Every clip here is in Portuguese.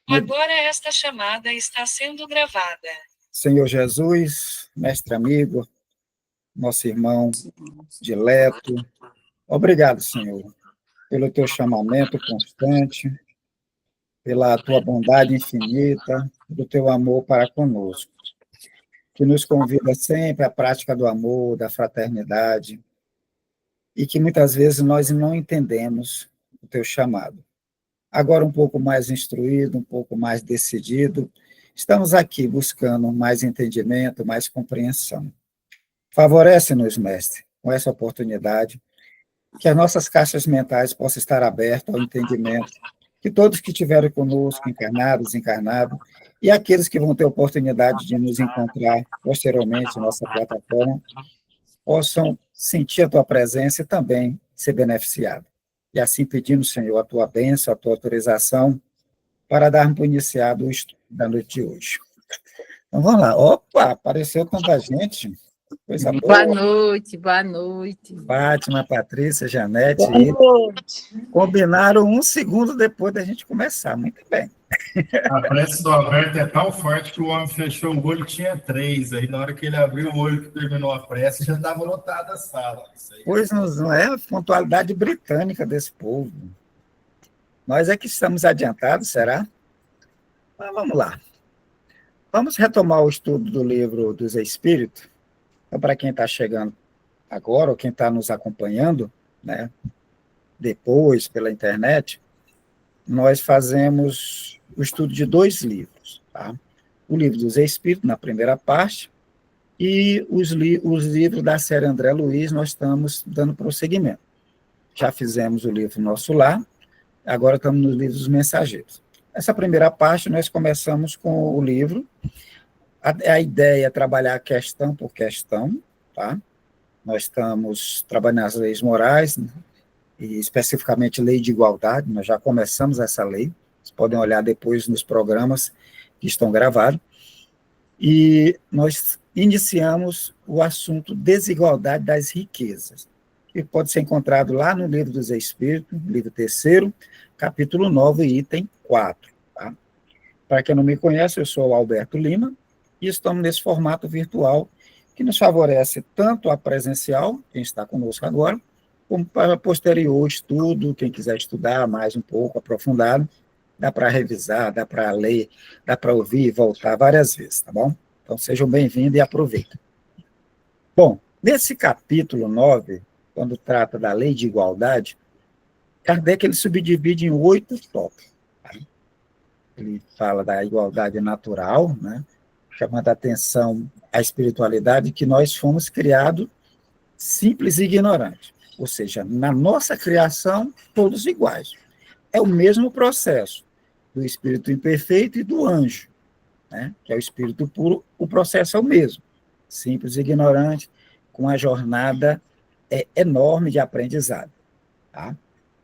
Agora esta chamada está sendo gravada. Senhor Jesus, mestre amigo, nosso irmão dileto, obrigado, Senhor, pelo teu chamamento constante, pela tua bondade infinita, do teu amor para conosco, que nos convida sempre à prática do amor, da fraternidade, e que muitas vezes nós não entendemos o teu chamado. Agora um pouco mais instruído, um pouco mais decidido, estamos aqui buscando mais entendimento, mais compreensão. Favorece-nos, mestre, com essa oportunidade, que as nossas caixas mentais possam estar abertas ao entendimento, que todos que estiveram conosco, encarnados, desencarnados, e aqueles que vão ter oportunidade de nos encontrar posteriormente em nossa plataforma, possam sentir a tua presença e também ser beneficiados. E assim pedimos, Senhor, a tua bênção, a tua autorização para darmos iniciado o estudo da noite de hoje. Então, vamos lá. Opa, apareceu tanta gente. Coisa boa. Boa noite, boa noite. Fátima, Patrícia, Janete. Boa noite. Combinaram um segundo depois da gente começar. Muito bem. A prece do Alberto é tão forte que o homem fechou o olho e tinha 3. Aí, na hora que ele abriu o olho que terminou a prece, já estava lotada a sala. Pois não é a pontualidade britânica desse povo. Nós é que estamos adiantados, será? Mas vamos lá. Vamos retomar o estudo do livro dos Espíritos. Então, para quem está chegando agora, ou quem está nos acompanhando, né, depois, pela internet, nós fazemos o estudo de 2 livros. Tá? O livro dos Espíritos, na primeira parte, e os livros da série André Luiz, nós estamos dando prosseguimento. Já fizemos o livro Nosso Lar, agora estamos nos livros dos Mensageiros. Essa primeira parte, nós começamos com o livro. A ideia é trabalhar questão por questão, tá? Nós estamos trabalhando as leis morais, e especificamente lei de igualdade, nós já começamos essa lei, vocês podem olhar depois nos programas que estão gravados, e nós iniciamos o assunto desigualdade das riquezas, que pode ser encontrado lá no Livro dos Espíritos, livro 3º, capítulo 9, item 4. Tá? Para quem não me conhece, eu sou o Alberto Lima, e estamos nesse formato virtual, que nos favorece tanto a presencial, quem está conosco agora, como para posterior estudo, quem quiser estudar mais um pouco, aprofundado, dá para revisar, dá para ler, dá para ouvir e voltar várias vezes, tá bom? Então, sejam bem-vindos e aproveitem. Bom, nesse capítulo 9, quando trata da lei de igualdade, Kardec ele subdivide em 8 tópicos. Tá? Ele fala da igualdade natural, né? Chamando a atenção à espiritualidade, que nós fomos criados simples e ignorantes. Ou seja, na nossa criação, todos iguais. É o mesmo processo do espírito imperfeito e do anjo, né? Que é o espírito puro, o processo é o mesmo. Simples e ignorante, com a jornada enorme de aprendizado. Tá?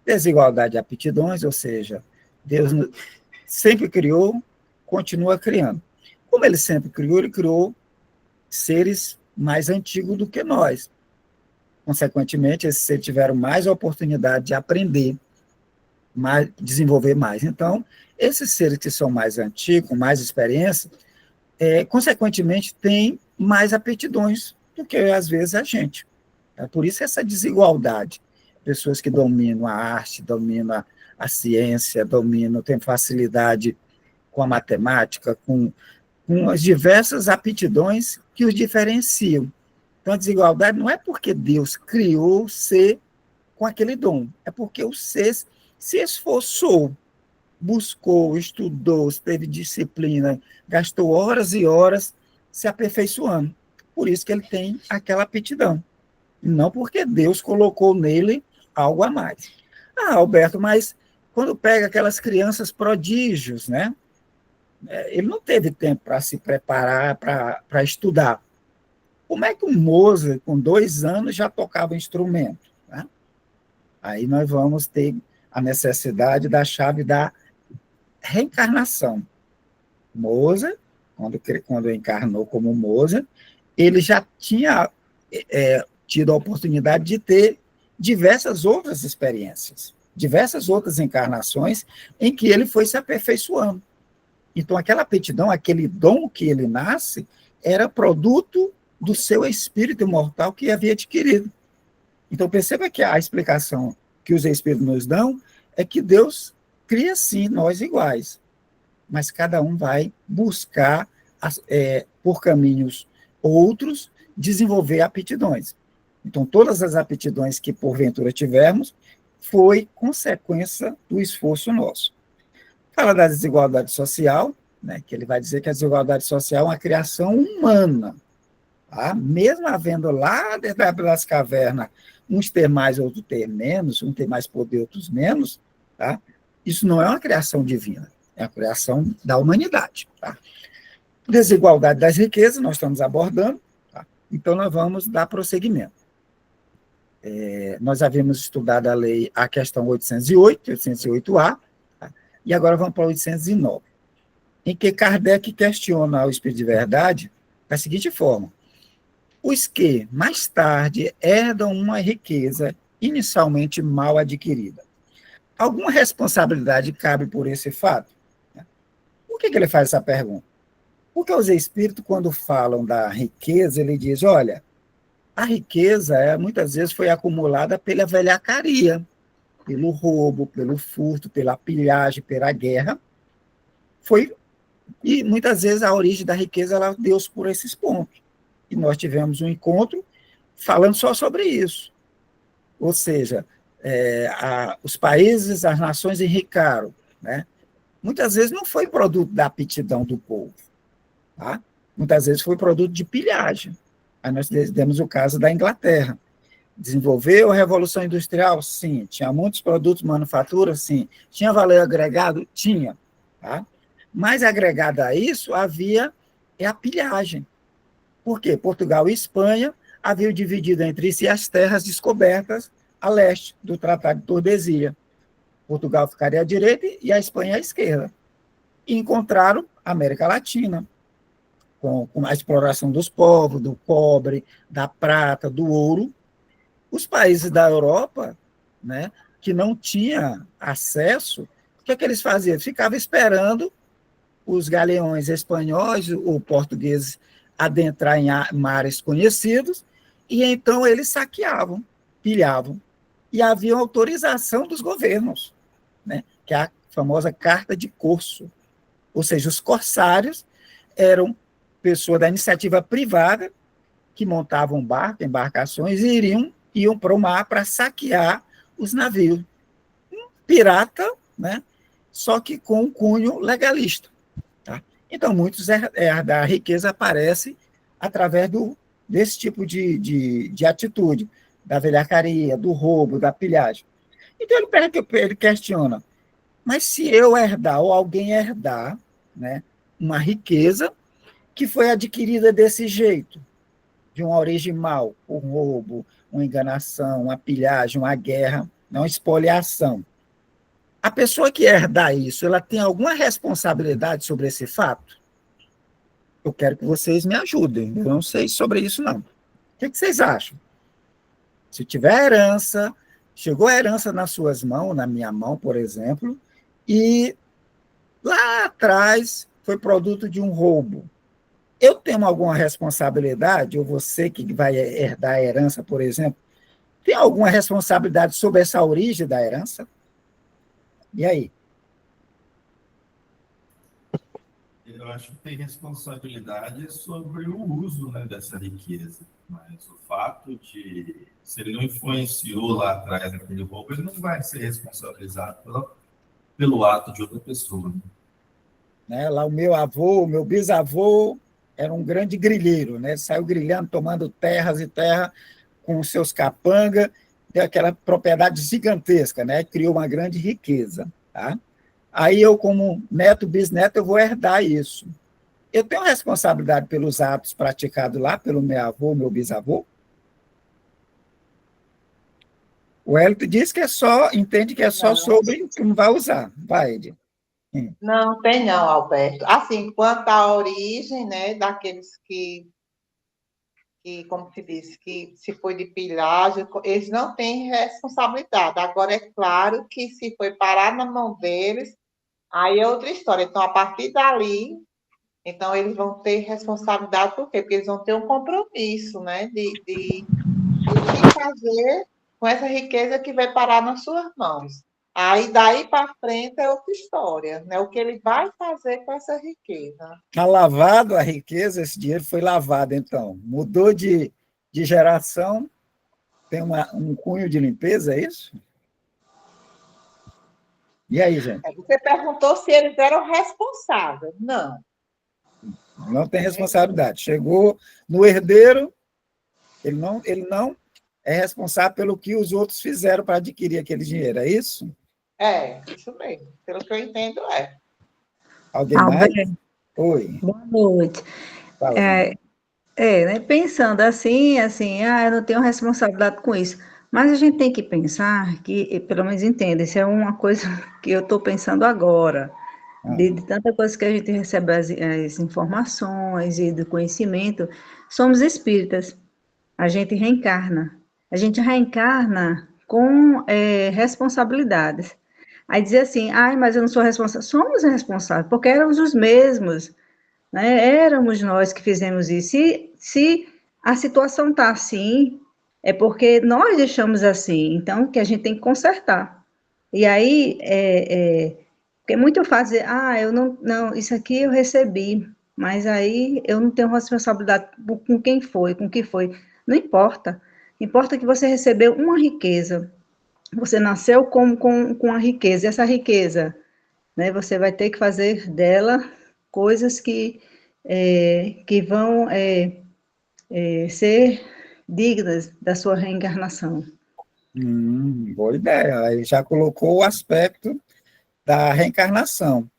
Desigualdade de aptidões, ou seja, Deus sempre criou, continua criando. Como ele sempre criou, ele criou seres mais antigos do que nós. Consequentemente, esses seres tiveram mais oportunidade de aprender, desenvolver mais. Então, esses seres que são mais antigos, com mais experiência, consequentemente, têm mais aptidões do que, às vezes, a gente. Por isso, essa desigualdade. Pessoas que dominam a arte, dominam a ciência, têm facilidade com a matemática, com as diversas aptidões que os diferenciam. Então, a desigualdade não é porque Deus criou o ser com aquele dom, é porque o ser se esforçou, buscou, estudou, teve disciplina, gastou horas e horas se aperfeiçoando. Por isso que ele tem aquela aptidão. Não porque Deus colocou nele algo a mais. Ah, Alberto, mas quando pega aquelas crianças prodígios, né? Ele não teve tempo para se preparar para estudar. Como é que um Mozart, com 2 anos, já tocava instrumento? Né? Aí nós vamos ter a necessidade da chave da reencarnação. Mozart, quando encarnou como Mozart, ele já tinha tido a oportunidade de ter diversas outras experiências. diversas outras encarnações em que ele foi se aperfeiçoando. Então, aquela aptidão, aquele dom que ele nasce, era produto do seu espírito imortal que havia adquirido. Então, perceba que a explicação que os espíritos nos dão é que Deus cria, sim, nós iguais, mas cada um vai buscar, por caminhos outros, desenvolver aptidões. Então, todas as aptidões que, porventura, tivermos, foi consequência do esforço nosso. Fala da desigualdade social, né, que ele vai dizer que a desigualdade social é uma criação humana. Tá? Mesmo havendo lá dentro das cavernas, uns ter mais, outros ter menos, um ter mais poder, outros menos, tá? Isso não é uma criação divina, é a criação da humanidade. Tá? Desigualdade das riquezas, nós estamos abordando, tá? Então nós vamos dar prosseguimento. Nós havíamos estudado a questão 808, 808A, tá? E agora vamos para 809, em que Kardec questiona o Espírito de Verdade da seguinte forma: os que, mais tarde, herdam uma riqueza inicialmente mal adquirida, alguma responsabilidade cabe por esse fato? Por que ele faz essa pergunta? Porque os espíritos, quando falam da riqueza, ele diz, olha, a riqueza muitas vezes foi acumulada pela velhacaria, pelo roubo, pelo furto, pela pilhagem, pela guerra. E muitas vezes a origem da riqueza ela deu-se por esses pontos. E nós tivemos um encontro falando só sobre isso. Ou seja, os países, as nações enricaram, né? Muitas vezes não foi produto da aptidão do povo, tá? Muitas vezes foi produto de pilhagem. Aí nós demos o caso da Inglaterra. Desenvolveu a Revolução Industrial? Sim. Tinha muitos produtos de manufatura? Sim. Tinha valor agregado? Tinha. Tá? Mas agregado a isso, havia a pilhagem. Por quê? Portugal e Espanha haviam dividido entre si as terras descobertas a leste do Tratado de Tordesilhas. Portugal ficaria à direita e a Espanha à esquerda. E encontraram a América Latina, com a exploração dos povos, do cobre, da prata, do ouro. Os países da Europa, né, que não tinham acesso, o que é que eles faziam? Ficavam esperando os galeões espanhóis ou portugueses adentrar em mares conhecidos, e então eles saqueavam, pilhavam, e havia autorização dos governos, né, que é a famosa Carta de Corso. Ou seja, os corsários eram pessoas da iniciativa privada que montavam barcos, embarcações, e iam para o mar para saquear os navios. Um pirata, né, só que com um cunho legalista. Tá? Então, muitos da riqueza aparece através desse tipo de atitude, da velhacaria, do roubo, da pilhagem. Então, ele questiona, mas se eu herdar, ou alguém herdar, né, uma riqueza que foi adquirida desse jeito, de uma origem mal, um roubo, uma enganação, uma pilhagem, uma guerra, uma espoliação. A pessoa que herdar isso, ela tem alguma responsabilidade sobre esse fato? Eu quero que vocês me ajudem. Eu não sei sobre isso, não. O que vocês acham? Se tiver herança, chegou a herança nas suas mãos, na minha mão, por exemplo, e lá atrás foi produto de um roubo, eu tenho alguma responsabilidade, ou você que vai herdar a herança, por exemplo, tem alguma responsabilidade sobre essa origem da herança? E aí? Eu acho que tem responsabilidade sobre o uso, né, dessa riqueza. Mas o fato de, se ele não influenciou lá atrás naquele roubo, ele não vai ser responsabilizado pelo ato de outra pessoa. Né? Lá o meu avô, o meu bisavô, era um grande grilheiro, né? Ele saiu grilhando, tomando terras e terra com os seus capangas, deu aquela propriedade gigantesca, né? Criou uma grande riqueza. Tá? Aí eu, como neto, bisneto, eu vou herdar isso. Eu tenho responsabilidade pelos atos praticados lá, pelo meu avô, meu bisavô? O Hélio diz que entende que é só sobre o que não vai usar. Vai, Edi. Não, tem não, Alberto. Assim, quanto à origem, né, daqueles que que, como se disse, que se foi de pilhagem, eles não têm responsabilidade. Agora, é claro que se foi parar na mão deles, aí é outra história. Então, a partir dali, então, eles vão ter responsabilidade, por quê? Porque eles vão ter um compromisso, né, de o que fazer com essa riqueza que vai parar nas suas mãos. Aí, daí para frente, é outra história, né? O que ele vai fazer com essa riqueza. Está lavado a riqueza, esse dinheiro foi lavado, então. Mudou de geração, tem um cunho de limpeza, é isso? E aí, gente? Você perguntou se eles eram responsáveis. Não. Não tem responsabilidade. Chegou no herdeiro, ele não é responsável pelo que os outros fizeram para adquirir aquele dinheiro, é isso? É, isso mesmo. Pelo que eu entendo, é. Alguém mais? Alberto, Oi, boa noite. fala. Né, pensando assim, eu não tenho responsabilidade com isso. Mas a gente tem que pensar que, pelo menos entenda, isso é uma coisa que eu estou pensando agora, de tanta coisa que a gente recebe as informações e do conhecimento, somos espíritas, a gente reencarna. A gente reencarna com responsabilidades. Aí dizer assim, ai, mas eu não sou responsável. Somos responsáveis, porque éramos os mesmos, né? Éramos nós que fizemos isso. Se a situação está assim, é porque nós deixamos assim, então que a gente tem que consertar. E aí, porque é muito fácil dizer, eu não, isso aqui eu recebi, mas aí eu não tenho responsabilidade com quem foi, com que foi. Não importa. Importa que você recebeu uma riqueza. Você nasceu com a riqueza. E essa riqueza, né, você vai ter que fazer dela coisas que vão ser dignas da sua reencarnação. Boa ideia. Aí já colocou o aspecto da reencarnação.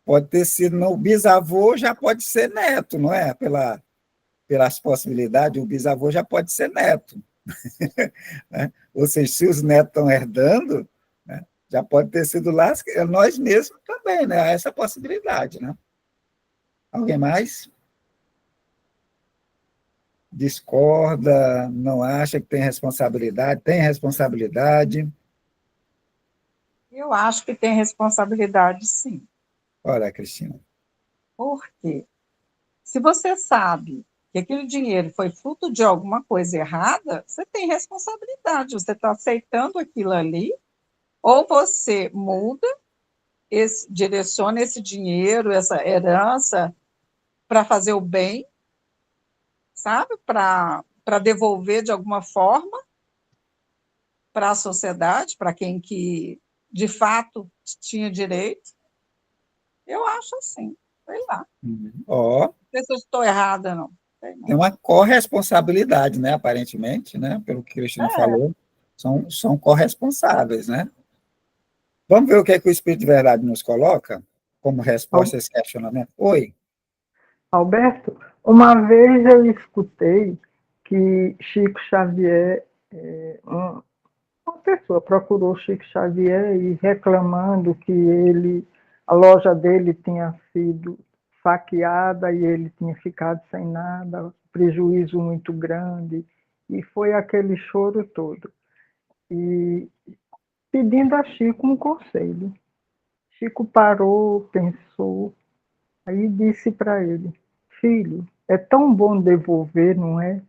Pode ter sido no bisavô, já pode ser neto, não é? Pelas possibilidades, o bisavô já pode ser neto. Né? Ou seja, se os netos estão herdando, né, já pode ter sido lá, nós mesmos também, né? Há essa possibilidade. Né? Alguém mais? Discorda, não acha que tem responsabilidade? Tem responsabilidade? Eu acho que tem responsabilidade, sim. Olha, Cristina. Por quê? Se você sabe que aquele dinheiro foi fruto de alguma coisa errada, você tem responsabilidade. Você está aceitando aquilo ali, ou você muda, direciona esse dinheiro, essa herança, para fazer o bem, sabe? Para devolver de alguma forma para a sociedade, para quem que de fato tinha direito. Eu acho assim, sei lá. Ó, Não sei se eu estou errada, não. tem uma corresponsabilidade, né? Aparentemente, né? Pelo que a Cristina falou, são corresponsáveis, né? Vamos ver o que é que o Espírito de Verdade nos coloca como resposta a esse questionamento? Oi. Alberto, uma vez eu escutei que Chico Xavier, uma pessoa procurou Chico Xavier e reclamando que a loja dele tinha sido saqueada e ele tinha ficado sem nada, prejuízo muito grande, e foi aquele choro todo. E pedindo a Chico um conselho. Chico parou, pensou, aí disse para ele: filho, é tão bom devolver, não é?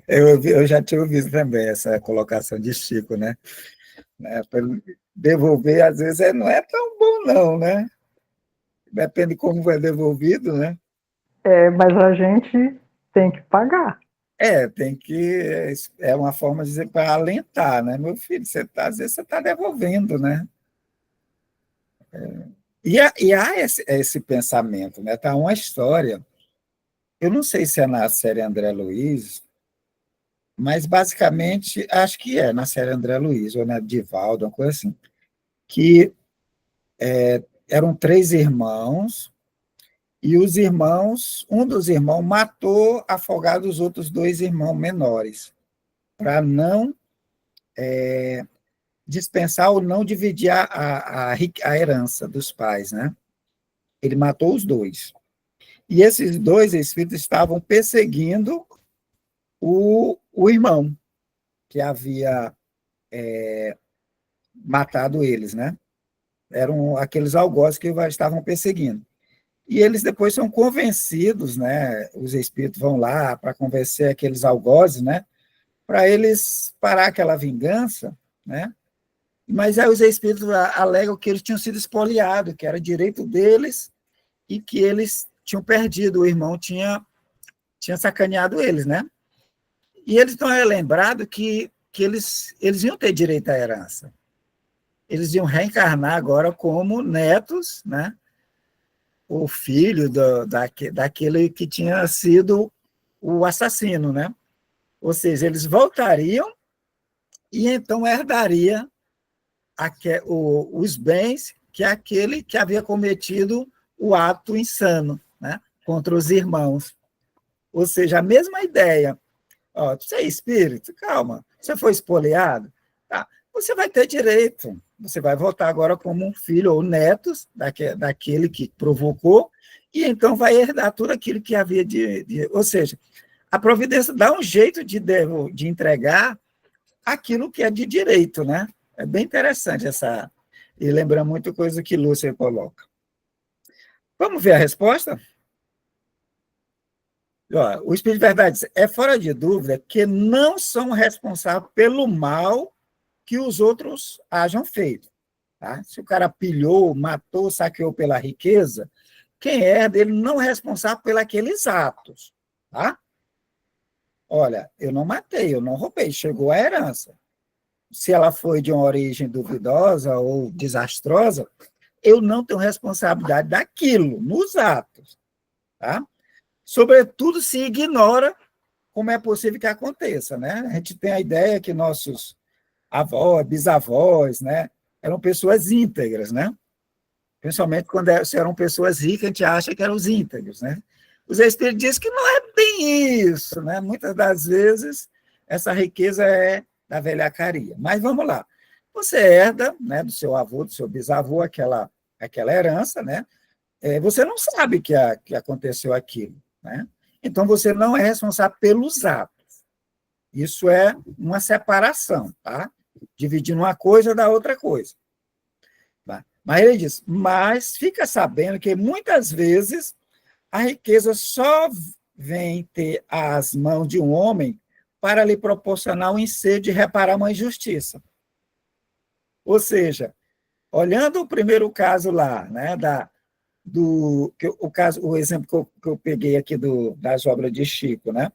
Eu já tinha ouvido também essa colocação de Chico, né? Devolver, às vezes, não é tão bom, não, né? Depende de como é devolvido, né? Mas a gente tem que pagar. Tem que. É uma forma de dizer para alentar, né? Meu filho, às vezes você está devolvendo, né? E há esse pensamento, né? Tá uma história. Eu não sei se é na série André Luiz, mas basicamente acho que é na série André Luiz, ou na Divaldo, uma coisa assim, que eram 3 irmãos, e um dos irmãos matou, afogado os outros 2 irmãos menores, para não dispensar ou não dividir a herança dos pais, né? Ele matou os 2. E esses dois espíritos estavam perseguindo o irmão que havia matado eles, né? Eram aqueles algozes que estavam perseguindo. E eles depois são convencidos, né? Os espíritos vão lá para convencer aqueles algozes, né? Para eles parar aquela vingança, né? Mas aí os espíritos alegam que eles tinham sido espoliados, que era direito deles e que eles tinham perdido, o irmão tinha sacaneado eles, né? E eles estão lembrados que eles iam ter direito à herança. Eles iam reencarnar agora como netos, né? O filho daquele que tinha sido o assassino, né? Ou seja, eles voltariam e então herdaria os bens que aquele que havia cometido o ato insano, né? Contra os irmãos. Ou seja, a mesma ideia. Ó, você é espírito? Calma. Você foi espoliado? Tá. Você vai ter direito. Você vai voltar agora como um filho ou netos daquele que provocou, e então vai herdar tudo aquilo que havia Ou seja, a providência dá um jeito de entregar aquilo que é de direito, né? É bem interessante essa... E lembra muito coisa que Lúcia coloca. Vamos ver a resposta? Ó, o Espírito de Verdade diz, é fora de dúvida que não são responsáveis pelo mal que os outros hajam feito. Tá? Se o cara pilhou, matou, saqueou pela riqueza, quem herda, ele não é responsável por aqueles atos. Tá? Olha, eu não matei, eu não roubei, chegou a herança. Se ela foi de uma origem duvidosa ou desastrosa, eu não tenho responsabilidade daquilo, nos atos. Tá? Sobretudo se ignora como é possível que aconteça. Né? A gente tem a ideia que nossos avós, bisavós, né, eram pessoas íntegras, né? Principalmente quando eram pessoas ricas, a gente acha que eram os íntegros, né? Os espíritos dizem que não é bem isso, né? Muitas das vezes essa riqueza é da velhacaria. Mas vamos lá. Você herda, né, do seu avô, do seu bisavô, aquela herança, né? Você não sabe que aconteceu aquilo, né? Então você não é responsável pelos atos. Isso é uma separação, tá? Dividindo uma coisa da outra coisa. Tá? Mas ele diz, mas fica sabendo que muitas vezes a riqueza só vem ter as mãos de um homem para lhe proporcionar o ensejo de reparar uma injustiça. Ou seja, olhando o primeiro caso lá, né, o exemplo que eu peguei aqui das obras de Chico, né?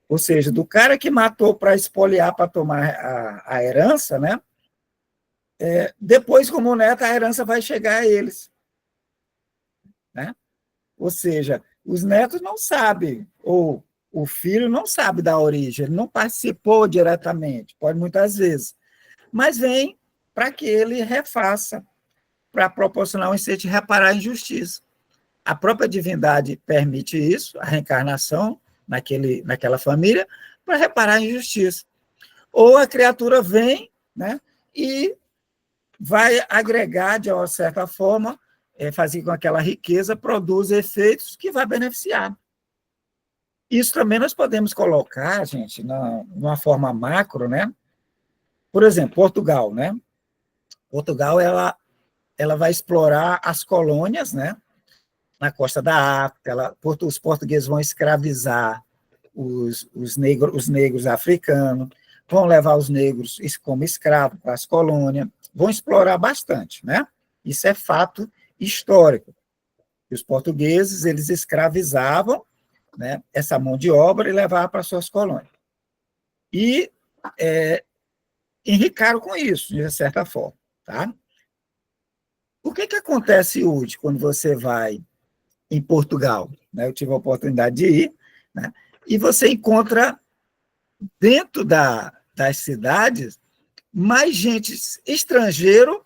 Ou seja, do cara que matou para espoliar, para tomar a herança, né? Depois, como neto, a herança vai chegar a eles. Né? Ou seja, os netos não sabem, ou o filho não sabe da origem, ele não participou diretamente, pode muitas vezes, mas vem para que ele refaça, para proporcionar um ensejo de reparar a injustiça. A própria divindade permite isso, a reencarnação naquela família, para reparar a injustiça. Ou a criatura vem, né, e vai agregar, de uma certa forma, fazer com que aquela riqueza produza efeitos que vai beneficiar. Isso também nós podemos colocar, gente, numa forma macro, né? Por exemplo, Portugal, né? Portugal, ela vai explorar as colônias, né? Na costa da África, os portugueses vão escravizar os negros africanos, vão levar os negros como escravos para as colônias, vão explorar bastante, né? Isso é fato histórico. E os portugueses, eles escravizavam, né, essa mão de obra e levavam para suas colônias. E enriqueceram com isso, de certa forma. Tá? O que acontece hoje quando você vai em Portugal? Né? Eu tive a oportunidade de ir, né? E você encontra, dentro das cidades, mais gente estrangeiro,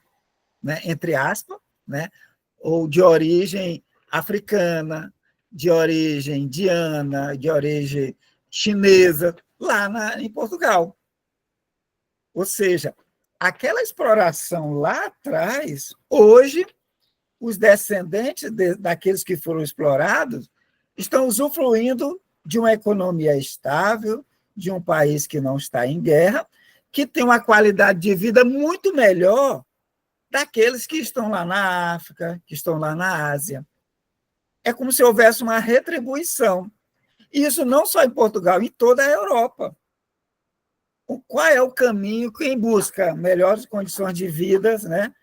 né, entre aspas, né, ou de origem africana, de origem indiana, de origem chinesa, lá em Portugal. Ou seja, aquela exploração lá atrás, hoje, os descendentes daqueles que foram explorados estão usufruindo de uma economia estável, de um país que não está em guerra, que tem uma qualidade de vida muito melhor daqueles que estão lá na África, que estão lá na Ásia. É como se houvesse uma retribuição. E isso não só em Portugal, em toda a Europa. Qual é o caminho? Quem busca melhores condições de vida, né?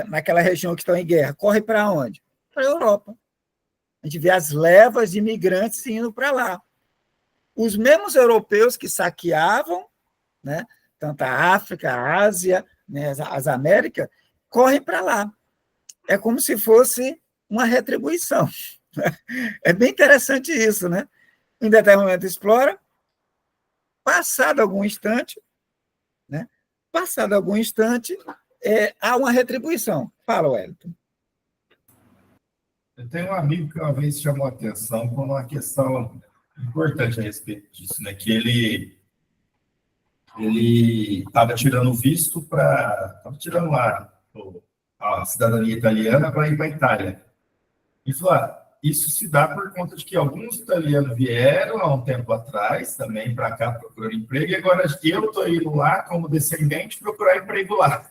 Naquela região que estão em guerra, corre para onde? Para a Europa. A gente vê as levas de imigrantes indo para lá. Os mesmos europeus que saqueavam, né, tanto a África, a Ásia, né, as Américas, correm para lá. É como se fosse uma retribuição. É bem interessante isso, né? Em determinado momento explora, passado algum instante, né? Passado algum instante, há uma retribuição. Fala, Wellington. Eu tenho um amigo que uma vez chamou a atenção por uma questão importante a respeito disso, né? Que ele estava tirando visto estava tirando lá a cidadania italiana para ir para a Itália. E falou, isso se dá por conta de que alguns italianos vieram há um tempo atrás também para cá procurar emprego, e agora eu estou indo lá como descendente procurar emprego lá.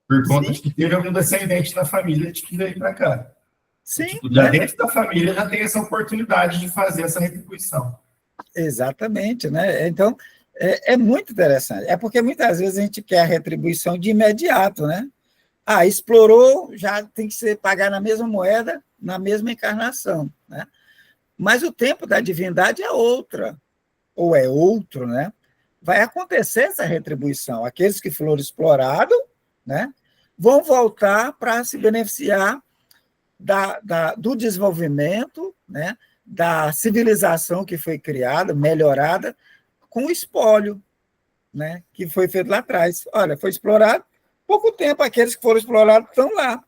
Por conta de que teve algum descendente na família de que veio para cá. Sim. Tipo, já dentro da família já tem essa oportunidade de fazer essa retribuição. Exatamente, né? Então, é muito interessante. É porque muitas vezes a gente quer a retribuição de imediato, né? Explorou, já tem que ser pagar na mesma moeda, na mesma encarnação, né? Mas o tempo da divindade é outra, ou é outro, né? Vai acontecer essa retribuição. Aqueles que foram explorados, né, vão voltar para se beneficiar do desenvolvimento, né, da civilização que foi criada, melhorada, com o espólio, né, que foi feito lá atrás. Olha, foi explorado, pouco tempo aqueles que foram explorados estão lá,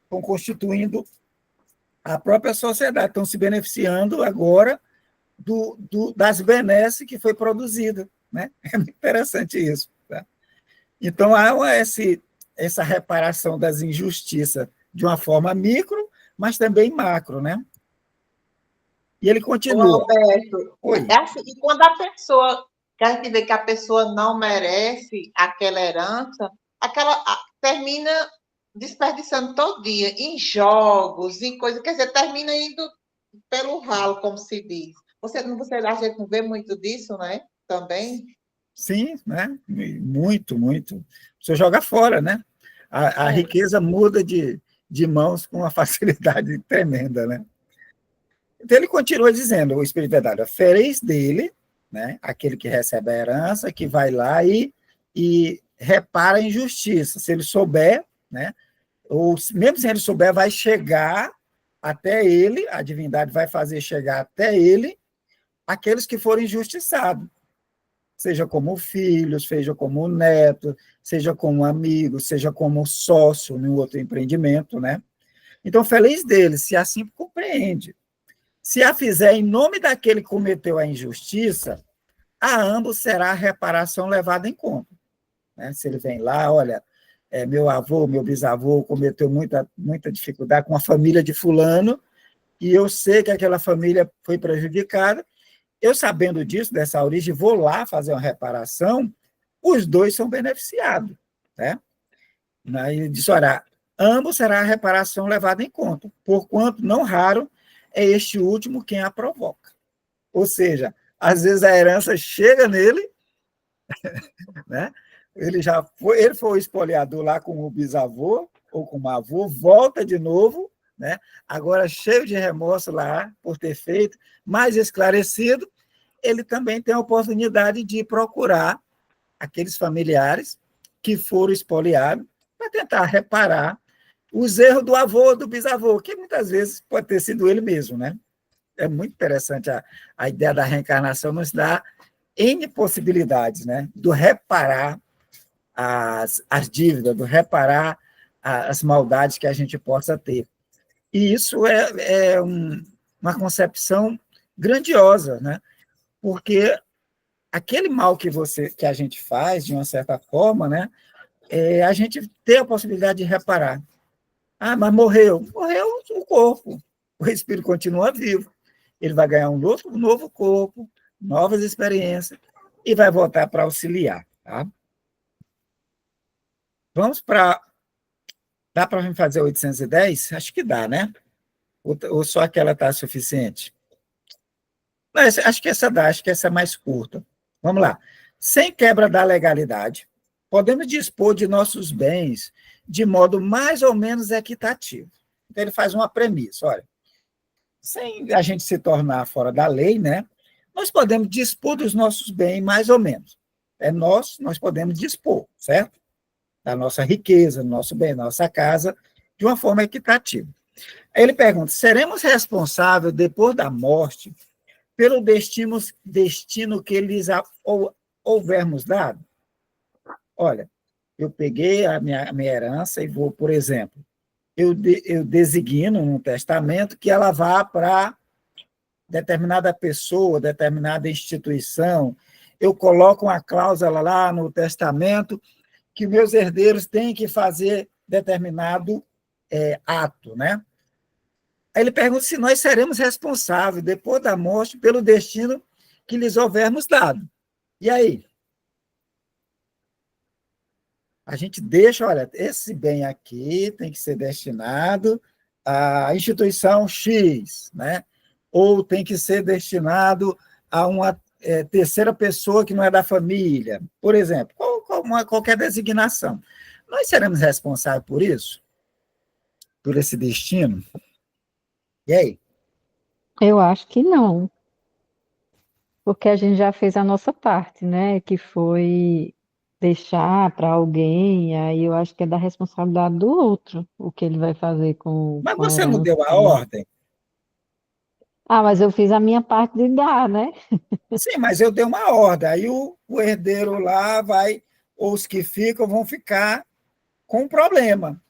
estão constituindo a própria sociedade, estão se beneficiando agora das benesses que foi produzida, né? É muito interessante isso. Tá? Então, há essa reparação das injustiças de uma forma micro, mas também macro, né? E ele continua. Alberto, Oi. assim, e quando a gente vê que a pessoa não merece aquela herança, termina desperdiçando todo dia em jogos, em coisas, quer dizer, termina indo pelo ralo, como se diz. A gente não vê muito disso, né? Também. Sim, né? Muito, muito. Você joga fora, né? A riqueza muda de mãos com uma facilidade tremenda, né? Então, ele continua dizendo, o Espírito Verdade, feliz dele, né? Aquele que recebe a herança, que vai lá e repara a injustiça. Se ele souber, né? Ou mesmo se ele souber, vai chegar até ele, a divindade vai fazer chegar até ele aqueles que forem injustiçados, seja como filho, seja como neto, seja como amigo, seja como sócio em outro empreendimento, né? Então, feliz dele, se assim compreende. Se a fizer em nome daquele que cometeu a injustiça, a ambos será a reparação levada em conta. Né? Se ele vem lá, olha, meu avô, meu bisavô cometeu muita dificuldade com a família de fulano, e eu sei que aquela família foi prejudicada, eu sabendo disso, dessa origem, vou lá fazer uma reparação, os dois são beneficiados. Né? Ele disse, olha, ambos será a reparação levada em conta, porquanto, não raro, é este último quem a provoca. Ou seja, às vezes a herança chega nele, né? Ele foi o espoliador lá com o bisavô ou com o avô, volta de novo, né? Agora cheio de remorso lá por ter feito, mais esclarecido, ele também tem a oportunidade de procurar aqueles familiares que foram espoliados para tentar reparar os erros do avô ou do bisavô, que muitas vezes pode ter sido ele mesmo, né? É muito interessante a ideia da reencarnação, nos dá N possibilidades, né? Do reparar as dívidas, do reparar as maldades que a gente possa ter. E isso é uma concepção grandiosa, né? Porque aquele mal que a gente faz, de uma certa forma, né? A gente tem a possibilidade de reparar. Mas morreu o corpo, o espírito continua vivo. Ele vai ganhar um novo corpo, novas experiências, e vai voltar para auxiliar. Tá? Vamos para... Dá para fazer 810? Acho que dá, né? Ou só aquela está suficiente? Não, acho que essa dá, acho que essa é mais curta. Vamos lá. Sem quebra da legalidade, podemos dispor de nossos bens de modo mais ou menos equitativo. Então, ele faz uma premissa, olha, sem a gente se tornar fora da lei, né, nós podemos dispor dos nossos bens mais ou menos. Nós podemos dispor, certo? Da nossa riqueza, do nosso bem, da nossa casa, de uma forma equitativa. Aí ele pergunta, seremos responsáveis, depois da morte, pelo destino que lhes houvermos dado? Olha, eu peguei a minha herança e vou, por exemplo, eu designo no testamento que ela vá para determinada pessoa, determinada instituição, eu coloco uma cláusula lá no testamento que meus herdeiros têm que fazer determinado ato, né? Aí ele pergunta se nós seremos responsáveis, depois da morte, pelo destino que lhes houvermos dado. E aí? A gente deixa, olha, esse bem aqui tem que ser destinado à instituição X, né? Ou tem que ser destinado a uma terceira pessoa que não é da família, por exemplo, qualquer designação. Nós seremos responsáveis por isso? Por esse destino? E aí? Eu acho que não, porque a gente já fez a nossa parte, né? Que foi deixar para alguém, aí eu acho que é da responsabilidade do outro o que ele vai fazer Mas com a você não herança, deu a né? ordem? Ah, mas eu fiz a minha parte de dar, né? Sim, mas eu dei uma ordem. Aí o herdeiro lá vai, ou os que ficam vão ficar com um problema.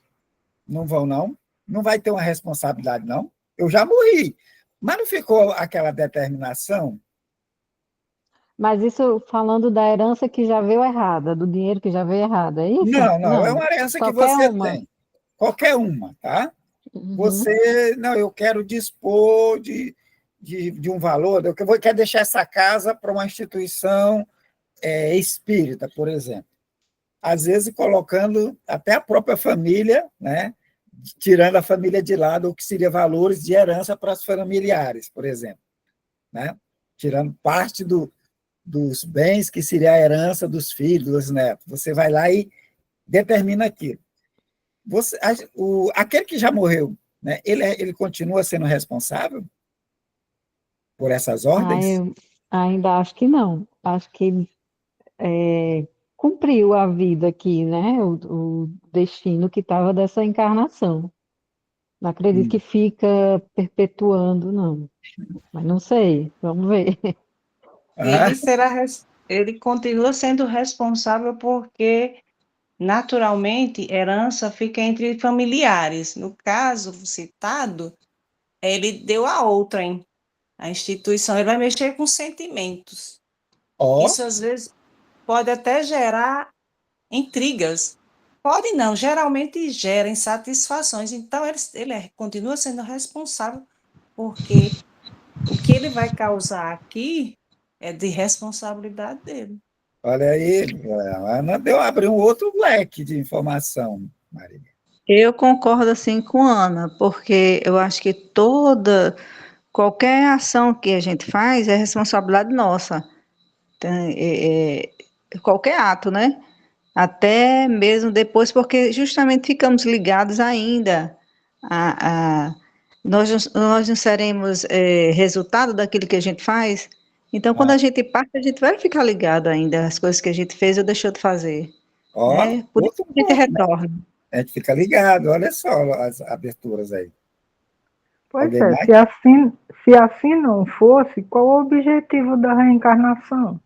Não vão, não? Não vai ter uma responsabilidade, não? Eu já morri. Mas não ficou aquela determinação? Mas isso falando da herança que já veio errada, do dinheiro que já veio errado, é isso? Não, não. É Não, uma herança que qualquer você uma. tem. Qualquer uma, tá? Uhum. Não, eu quero dispor de um valor, eu quero deixar essa casa para uma instituição espírita, por exemplo. Às vezes colocando até a própria família, né? Tirando a família de lado, o que seria valores de herança para os familiares, por exemplo. Né? Tirando parte dos bens que seria a herança dos filhos, dos netos. Você vai lá e determina aquilo. Aquele que já morreu, né? Ele continua sendo responsável por essas Ah, ordens? eu ainda acho que não. Acho que cumpriu a vida aqui, né? O destino que estava dessa encarnação. Não acredito que fica perpetuando, não. Mas não sei, vamos ver. Ah, Ele continua sendo responsável porque, naturalmente, herança fica entre familiares. No caso citado, ele deu a outrem. A instituição, ele vai mexer com sentimentos. ó, Isso, às vezes, pode até gerar intrigas. Pode não, geralmente gera insatisfações. Então, ele continua sendo responsável, porque o que ele vai causar aqui é de responsabilidade dele. olha aí, a Ana abriu um outro leque de informação, Maria. Eu concordo assim com a Ana, porque eu acho que qualquer ação que a gente faz é responsabilidade nossa. Então, qualquer ato, né? Até mesmo depois, porque justamente ficamos ligados ainda nós não seremos resultado daquilo que a gente faz. Então, quando Ah, a gente parte, a gente vai ficar ligado ainda às coisas que a gente fez ou deixou de fazer, ó, né? Por isso outro que a gente ponto, né? retorna. A gente fica ligado, olha só as aberturas aí. Pois Alguém é, mais? se assim não fosse, qual o objetivo da reencarnação?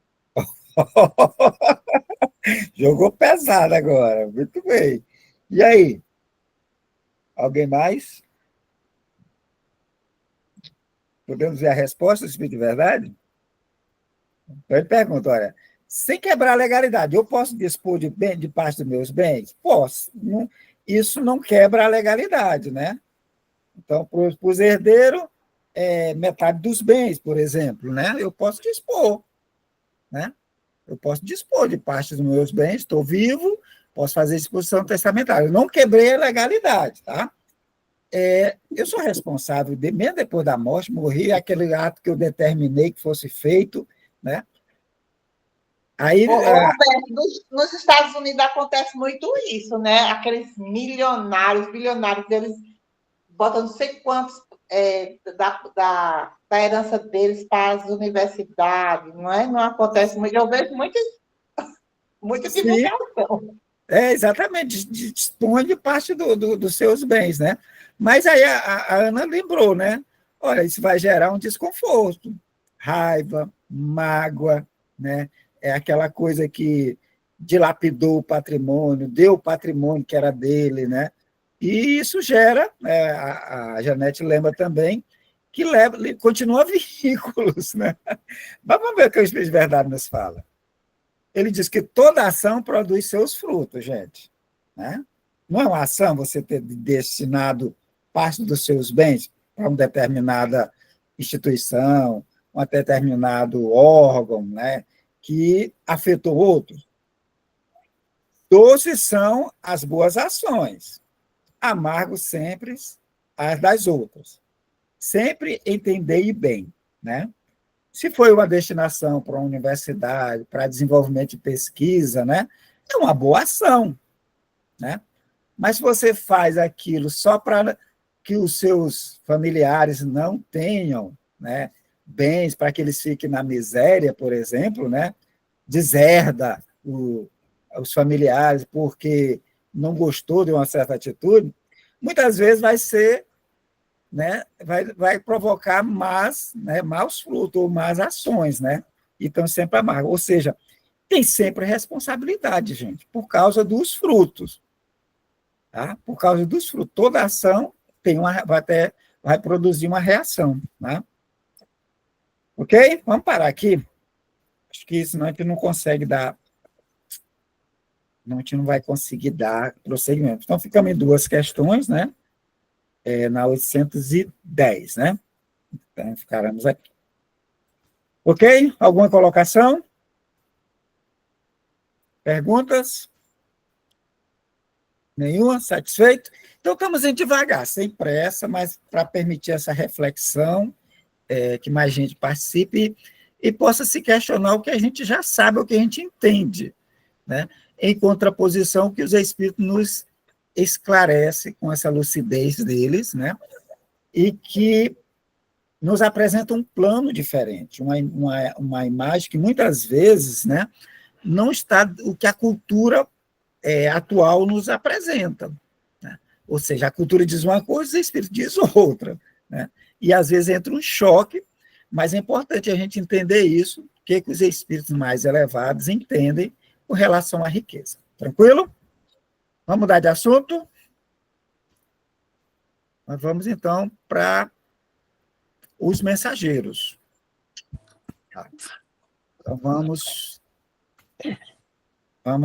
Jogou pesado agora, muito bem. E aí? Alguém mais? Podemos ver a resposta do Espírito de Verdade? Então ele pergunta, olha, sem quebrar a legalidade, eu posso dispor de parte dos meus bens? Posso. Isso não quebra a legalidade, né? Então, para os herdeiros, metade dos bens, por exemplo, né? Eu posso dispor, né? Eu posso dispor de parte dos meus bens, estou vivo, posso fazer disposição testamentária. Eu não quebrei a legalidade, tá? Eu sou responsável, mesmo depois da morte, morri, aquele ato que eu determinei que fosse feito, né? Aí, Roberto, nos Estados Unidos acontece muito isso, né? Aqueles milionários, bilionários, eles botam não sei quantos da herança deles para as universidades, não é? Não acontece muito. Eu vejo muita sim, divulgação. exatamente, dispõe de parte dos seus bens, né? Mas aí a Ana lembrou, né? Olha, isso vai gerar um desconforto, raiva, mágoa, né? É aquela coisa que dilapidou o patrimônio, deu o patrimônio que era dele, né? E isso gera, a Janete lembra também, que continua vínculos, né? Mas vamos ver o que o Espírito de Verdade nos fala. Ele diz que toda ação produz seus frutos, gente. Né? Não é uma ação você ter destinado parte dos seus bens para uma determinada instituição, um determinado órgão, né, que afetou outros. Doces são as boas ações, amargos sempre as das outras. Sempre entendei bem, né? Se foi uma destinação para uma universidade, para desenvolvimento de pesquisa, né, é uma boa ação, né? Mas se você faz aquilo só para que os seus familiares não tenham, né, bens, para que eles fiquem na miséria, por exemplo, né, deserda os familiares porque não gostou de uma certa atitude, muitas vezes vai ser, né, vai provocar maus frutos ou más ações, né? Então, sempre amargo. Ou seja, tem sempre responsabilidade, gente, por causa dos frutos. Tá? Por causa dos frutos. Toda ação vai produzir uma reação. Né? Ok? Vamos parar aqui. Acho que senão a gente não consegue dar. A gente não vai conseguir dar prosseguimento. Então, ficamos em duas questões, né? Na 810, né? Então, ficaremos aqui. Ok? Alguma colocação? Perguntas? Nenhuma? Satisfeito? Então, estamos indo devagar, sem pressa, mas para permitir essa reflexão, que mais gente participe e possa se questionar o que a gente já sabe, o que a gente entende, né? Em contraposição que os Espíritos nos esclarecem com essa lucidez deles, né? E que nos apresenta um plano diferente, uma imagem que muitas vezes, né, não está o que a cultura atual nos apresenta. Né? Ou seja, a cultura diz uma coisa, o espírito diz outra. Né? E às vezes entra um choque, mas é importante a gente entender isso, o que os espíritos mais elevados entendem com relação à riqueza. Tranquilo? Vamos mudar de assunto? Nós vamos, então, para os mensageiros. Então, vamos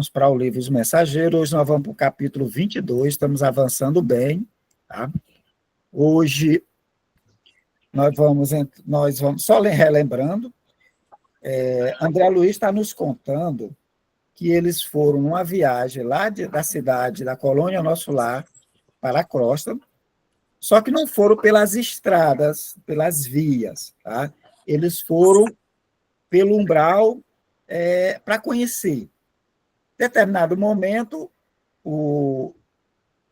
para o livro Os Mensageiros. Hoje nós vamos para o capítulo 22, estamos avançando bem. Tá? Hoje nós vamos só relembrando, André Luiz está nos contando que eles foram numa viagem lá da cidade, da colônia Nosso Lar, para a costa, só que não foram pelas estradas, pelas vias. Tá? Eles foram pelo umbral para conhecer. Em determinado momento, o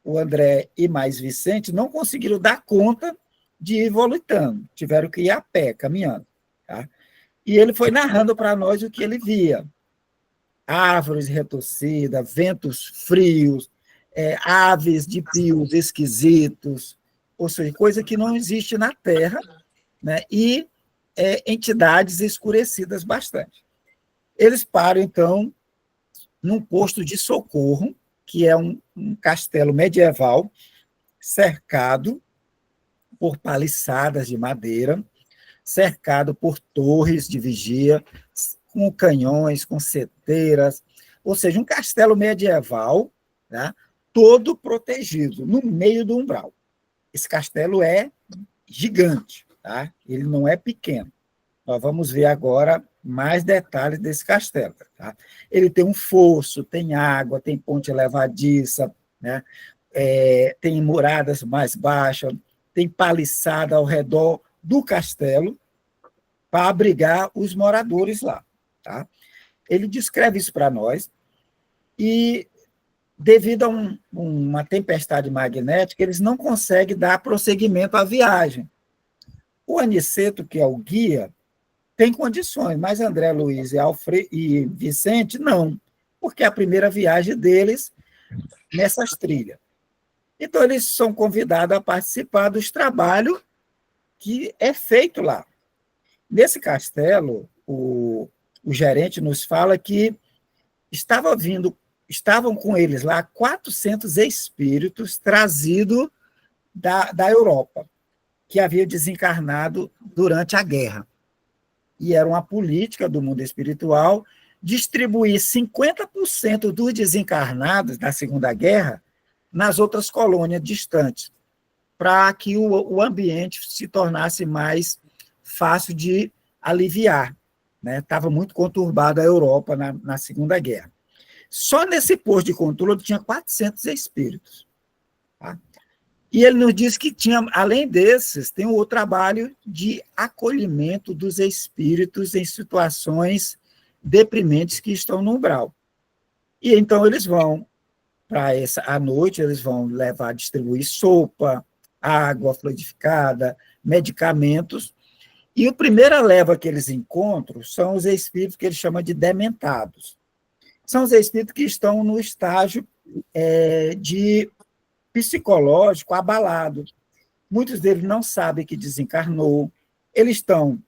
André e mais Vicente não conseguiram dar conta de ir voltando, tiveram que ir a pé, caminhando. Tá? E ele foi narrando para nós o que ele via. Árvores retorcidas, ventos frios, aves de pios esquisitos, ou seja, coisa que não existe na Terra, né? E entidades escurecidas bastante. Eles param, então, num posto de socorro, que é um castelo medieval, cercado por paliçadas de madeira, cercado por torres de vigia, com canhões, com seteiras, ou seja, um castelo medieval, tá? Todo protegido, no meio do umbral. esse castelo é gigante, tá? Ele não é pequeno. Nós vamos ver agora mais detalhes desse castelo. Tá? Ele tem um fosso, tem água, tem ponte levadiça, né? Tem muradas mais baixas, tem paliçada ao redor do castelo para abrigar os moradores lá. Tá? Ele descreve isso para nós e, devido a uma tempestade magnética, eles não conseguem dar prosseguimento à viagem. O Aniceto, que é o guia, tem condições, mas André Luiz e Vicente não, porque é a primeira viagem deles nessas trilhas. Então, eles são convidados a participar dos trabalhos que é feito lá. Nesse castelo, o gerente nos fala que estavam com eles lá 400 espíritos trazidos da Europa, que haviam desencarnado durante a guerra. E era uma política do mundo espiritual distribuir 50% dos desencarnados da Segunda Guerra nas outras colônias distantes, para que o ambiente se tornasse mais fácil de aliviar. Estava muito conturbada a Europa na Segunda Guerra. Só nesse posto de controle tinha 400 espíritos. Tá? E ele nos disse que tinha, além desses, tem o trabalho de acolhimento dos espíritos em situações deprimentes que estão no umbral. E então eles vão, à noite, eles vão distribuir sopa, água fluidificada, medicamentos, e a primeira leva que eles encontram são os espíritos que eles chamam de dementados. São os espíritos que estão no estágio de psicológico abalado. Muitos deles não sabem que desencarnou, eles estão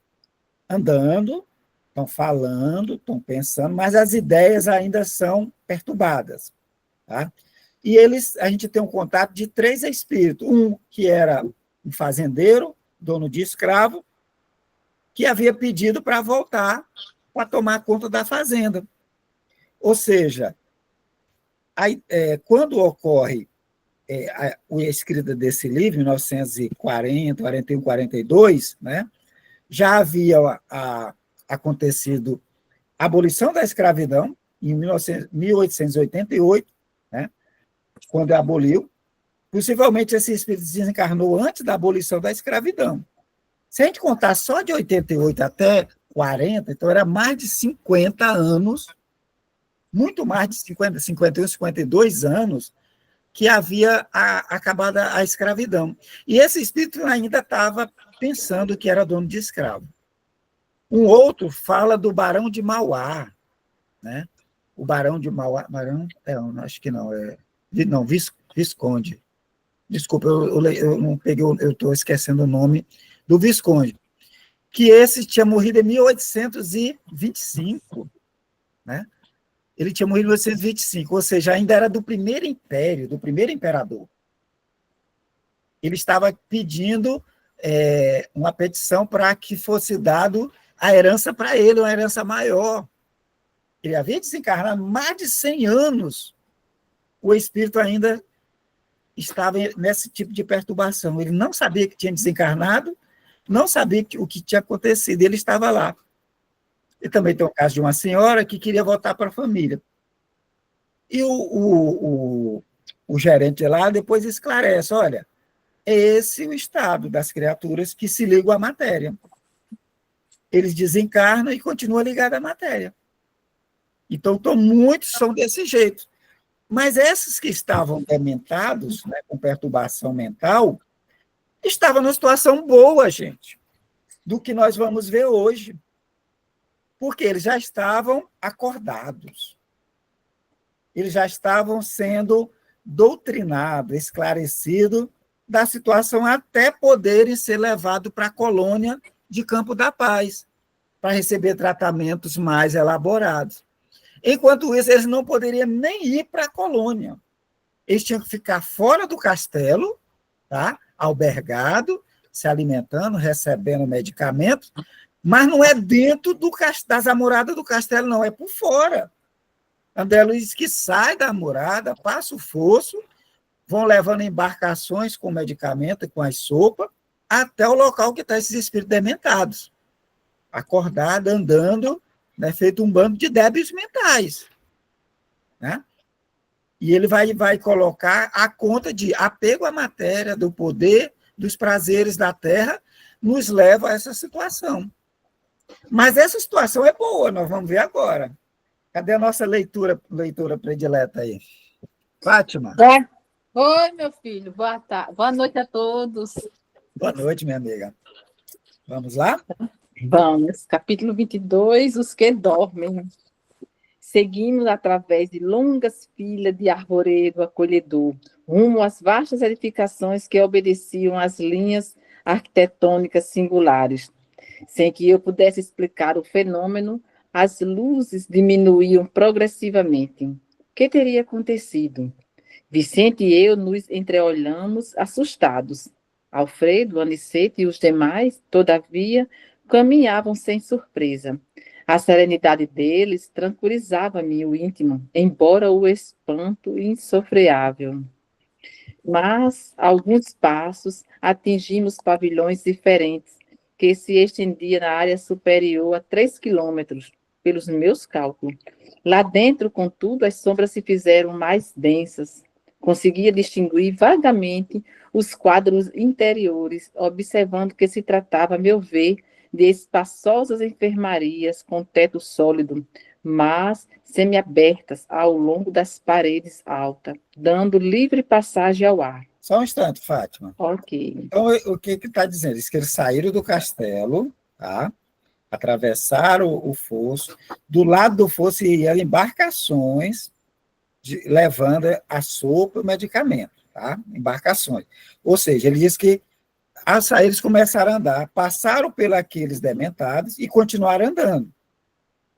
andando, estão falando, estão pensando, mas as ideias ainda são perturbadas. Tá? E a gente tem um contato de 3 espíritos. Um que era um fazendeiro, dono de escravo, que havia pedido para voltar para tomar conta da fazenda. Ou seja, quando ocorre a escrita desse livro, em 1940, 41, 42, né, já havia acontecido a abolição da escravidão, em 1888, né, quando aboliu. Possivelmente esse espírito desencarnou antes da abolição da escravidão. Se a gente contar só de 88 até 40, então era mais de 50 anos, muito mais de 50, 51, 52 anos, que havia acabado a escravidão. E esse espírito ainda estava pensando que era dono de escravo. Um outro fala do Barão de Mauá, né? O Barão de Mauá, acho que não, Visconde. Desculpa, eu não peguei, eu estou esquecendo o nome do Visconde, que esse tinha morrido em 1825, né? Ele tinha morrido em 1825, ou seja, ainda era do primeiro império, do primeiro imperador. Ele estava pedindo uma petição para que fosse dado a herança para ele, uma herança maior. Ele havia desencarnado mais de 100 anos. O espírito ainda estava nesse tipo de perturbação. Ele não sabia que tinha desencarnado, não sabia o que tinha acontecido, ele estava lá. E também tem o caso de uma senhora que queria voltar para a família. E o gerente lá depois esclarece, olha, é esse o estado das criaturas que se ligam à matéria. Eles desencarnam e continuam ligados à matéria. Então, muitos são desse jeito. Mas esses que estavam dementados, né, com perturbação mental, estavam numa situação boa, gente, do que nós vamos ver hoje. Porque eles já estavam acordados. Eles já estavam sendo doutrinados, esclarecidos da situação até poderem ser levados para a colônia de Campo da Paz, para receber tratamentos mais elaborados. Enquanto isso, eles não poderiam nem ir para a colônia. Eles tinham que ficar fora do castelo, tá? Albergado, se alimentando, recebendo medicamentos, mas não é dentro das amoradas do castelo, não, é por fora. André Luiz que sai da morada, passa o fosso, vão levando embarcações com medicamento e com as sopas até o local que estão esses espíritos dementados. Acordado, andando, né, feito um bando de débeis mentais. Né? E ele vai colocar a conta de apego à matéria, do poder, dos prazeres da terra, nos leva a essa situação. Mas essa situação é boa, nós vamos ver agora. Cadê a nossa leitura predileta aí? Fátima? Oi, meu filho, boa tarde. Boa noite a todos. Boa noite, minha amiga. Vamos lá? Vamos, capítulo 22, os que dormem. Seguimos através de longas filas de arvoredo acolhedor, rumo às vastas edificações que obedeciam às linhas arquitetônicas singulares. Sem que eu pudesse explicar o fenômeno, as luzes diminuíam progressivamente. O que teria acontecido? Vicente e eu nos entreolhamos assustados. Alfredo, Anicete e os demais, todavia, caminhavam sem surpresa. A serenidade deles tranquilizava-me o íntimo, embora o espanto insofreável. Mas, a alguns passos, atingimos pavilhões diferentes, que se estendia na área superior a 3 quilômetros, pelos meus cálculos. Lá dentro, contudo, as sombras se fizeram mais densas. Conseguia distinguir vagamente os quadros interiores, observando que se tratava, a meu ver, de espaçosas enfermarias com teto sólido, mas semiabertas ao longo das paredes altas, dando livre passagem ao ar. Só um instante, Fátima. Ok. Então, o que está dizendo? Diz que eles saíram do castelo, tá? Atravessaram o fosso. Do lado do fosso iam embarcações levando a sopa e o medicamento, tá? Embarcações. Ou seja, ele diz que ao sair, eles começaram a andar, passaram pelos dementados e continuaram andando.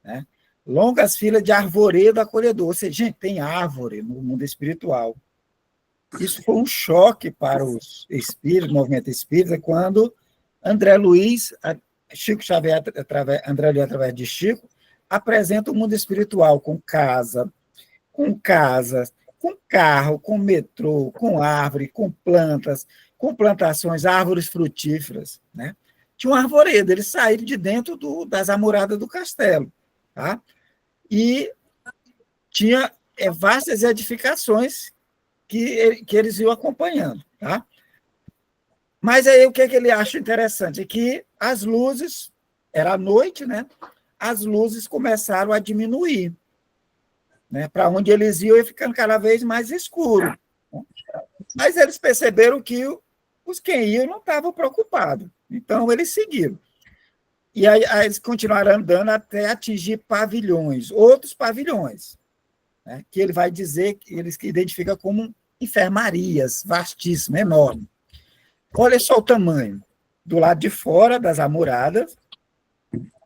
Né? Longas filas de arvoredo acolhedor. Ou seja, gente, tem árvore no mundo espiritual. Isso foi um choque para os espíritos, o movimento espírita, quando André Luiz, Chico Xavier, André Luiz, através de Chico, apresenta o mundo espiritual com casas, com carro, com metrô, com árvore, com plantas, com plantações, árvores frutíferas. Né? Tinha um arvoredo, eles saíram de dentro das amoradas do castelo. Tá? E tinha vastas edificações que eles iam acompanhando. Tá? Mas aí o que ele acha interessante? É que as luzes, era noite, né? As luzes começaram a diminuir. Né? Para onde eles iam, ia ficando cada vez mais escuro. Né? Mas eles perceberam que os que iam não estavam preocupados. Então, eles seguiram. E aí eles continuaram andando até atingir pavilhões, outros pavilhões, né? Que ele vai dizer, que eles identificam como enfermarias, vastíssimas, enormes. Olha só o tamanho. Do lado de fora das amoradas,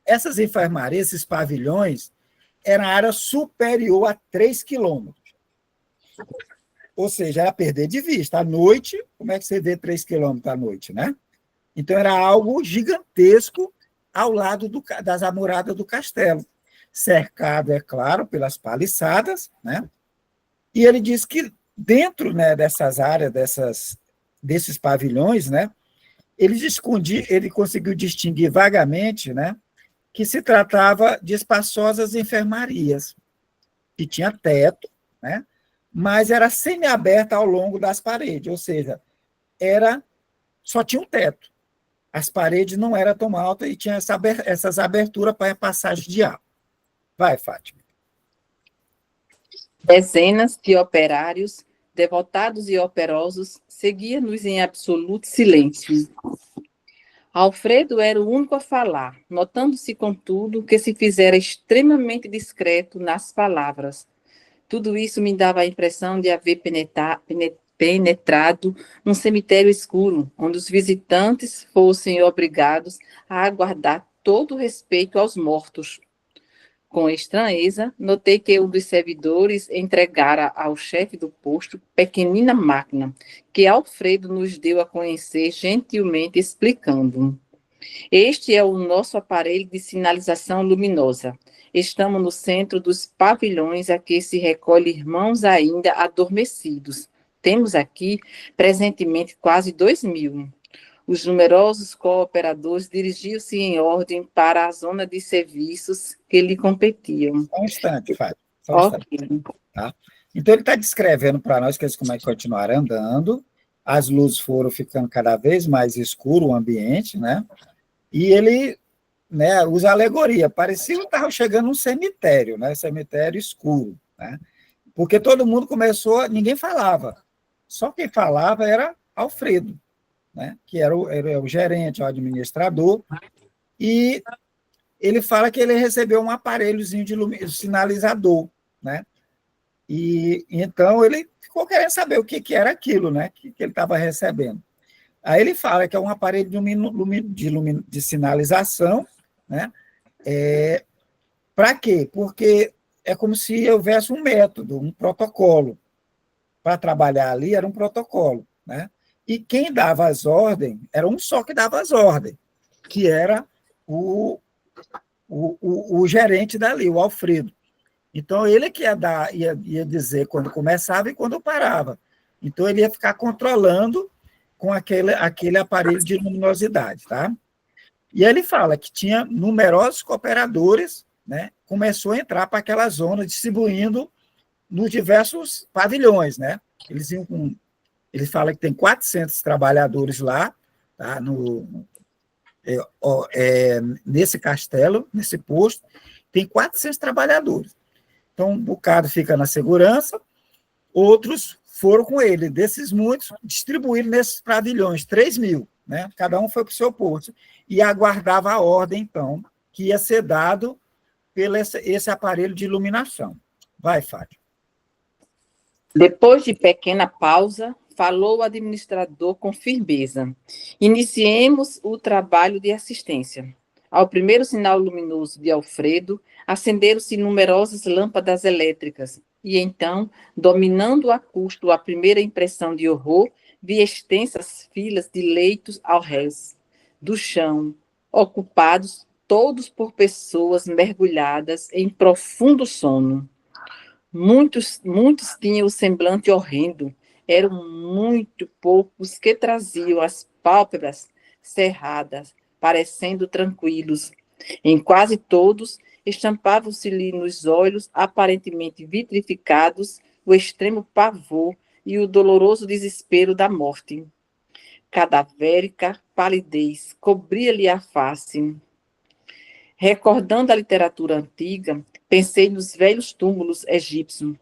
essas enfermarias, esses pavilhões, era a área superior a 3 quilômetros. Ou seja, era perder de vista. À noite, como é que você vê 3 quilômetros à noite, né? Então, era algo gigantesco ao lado das amoradas do castelo. Cercado, é claro, pelas paliçadas, né? E ele diz que dentro, né, dessas áreas, desses pavilhões, né, ele conseguiu distinguir vagamente, né, que se tratava de espaçosas enfermarias, que tinha teto, né, mas era semiaberta ao longo das paredes, ou seja, só tinha um teto. As paredes não eram tão altas e tinha essas aberturas para a passagem de ar. Vai, Fátima. Dezenas de operários, devotados e operosos, seguiam-nos em absoluto silêncio. Alfredo era o único a falar, notando-se, contudo, que se fizera extremamente discreto nas palavras. Tudo isso me dava a impressão de haver penetrado num cemitério escuro, onde os visitantes fossem obrigados a aguardar todo o respeito aos mortos. Com estranheza, notei que um dos servidores entregara ao chefe do posto pequenina máquina, que Alfredo nos deu a conhecer gentilmente explicando. Este é o nosso aparelho de sinalização luminosa. Estamos no centro dos pavilhões a que se recolhem irmãos ainda adormecidos. Temos aqui, presentemente, quase 2.000. Os numerosos cooperadores dirigiam-se em ordem para a zona de serviços que lhe competiam. Só um instante, Fábio. Só um instante. Ok. Tá? Então, ele está descrevendo para nós que eles continuaram andando, as luzes foram ficando cada vez mais escuro o ambiente, né? E ele, né, usa alegoria, parecia que estava chegando num cemitério, né? Cemitério escuro, né? Porque todo mundo começou, ninguém falava, só quem falava era Alfredo, né? Que era o gerente, o administrador, e ele fala que ele recebeu um aparelhozinho de sinalizador, né? E então ele ficou querendo saber o que era aquilo, né? Que ele estava recebendo. Aí ele fala que é um aparelho de sinalização, né? Para quê? Porque é como se houvesse um método, um protocolo. Para trabalhar ali era um protocolo, né? E quem dava as ordens, era um só que dava as ordens, que era o gerente dali, o Alfredo. Então, ele que ia dizer quando começava e quando parava. Então, ele ia ficar controlando com aquele aparelho de luminosidade. Tá? E ele fala que tinha numerosos cooperadores, né? Começou a entrar para aquela zona, distribuindo nos diversos pavilhões. Né? Ele fala que tem 400 trabalhadores lá, tá? Nesse castelo, nesse posto, tem 400 trabalhadores. Então, um bocado fica na segurança, outros foram com ele. Desses muitos, distribuíram nesses pavilhões, 3.000, né? Cada um foi para o seu posto, e aguardava a ordem, então, que ia ser dado pelo esse aparelho de iluminação. Vai, Fábio. Depois de pequena pausa, falou o administrador com firmeza. Iniciemos o trabalho de assistência. Ao primeiro sinal luminoso de Alfredo, acenderam-se numerosas lâmpadas elétricas, e então, dominando a custo a primeira impressão de horror, vi extensas filas de leitos ao rés do chão, ocupados todos por pessoas mergulhadas em profundo sono. Muitos tinham o semblante horrendo, eram muito poucos que traziam as pálpebras cerradas, parecendo tranquilos. Em quase todos, estampavam-se-lhe nos olhos, aparentemente vitrificados, o extremo pavor e o doloroso desespero da morte. Cadavérica palidez cobria-lhe a face. Recordando a literatura antiga, pensei nos velhos túmulos egípcios.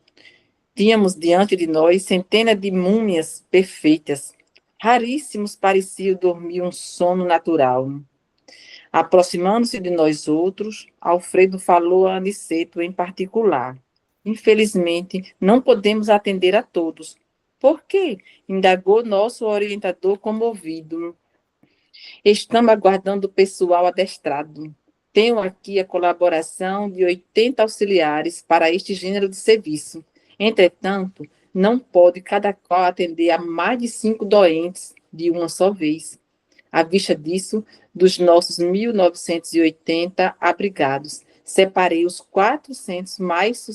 Tínhamos diante de nós centenas de múmias perfeitas. Raríssimos pareciam dormir um sono natural. Aproximando-se de nós outros, Alfredo falou a Aniceto em particular. Infelizmente, não podemos atender a todos. Por quê? Indagou nosso orientador comovido. Estamos aguardando o pessoal adestrado. Tenho aqui a colaboração de 80 auxiliares para este gênero de serviço. Entretanto, não pode cada qual atender a mais de 5 doentes de uma só vez. À vista disso, dos nossos 1.980 abrigados, separei os 400 mais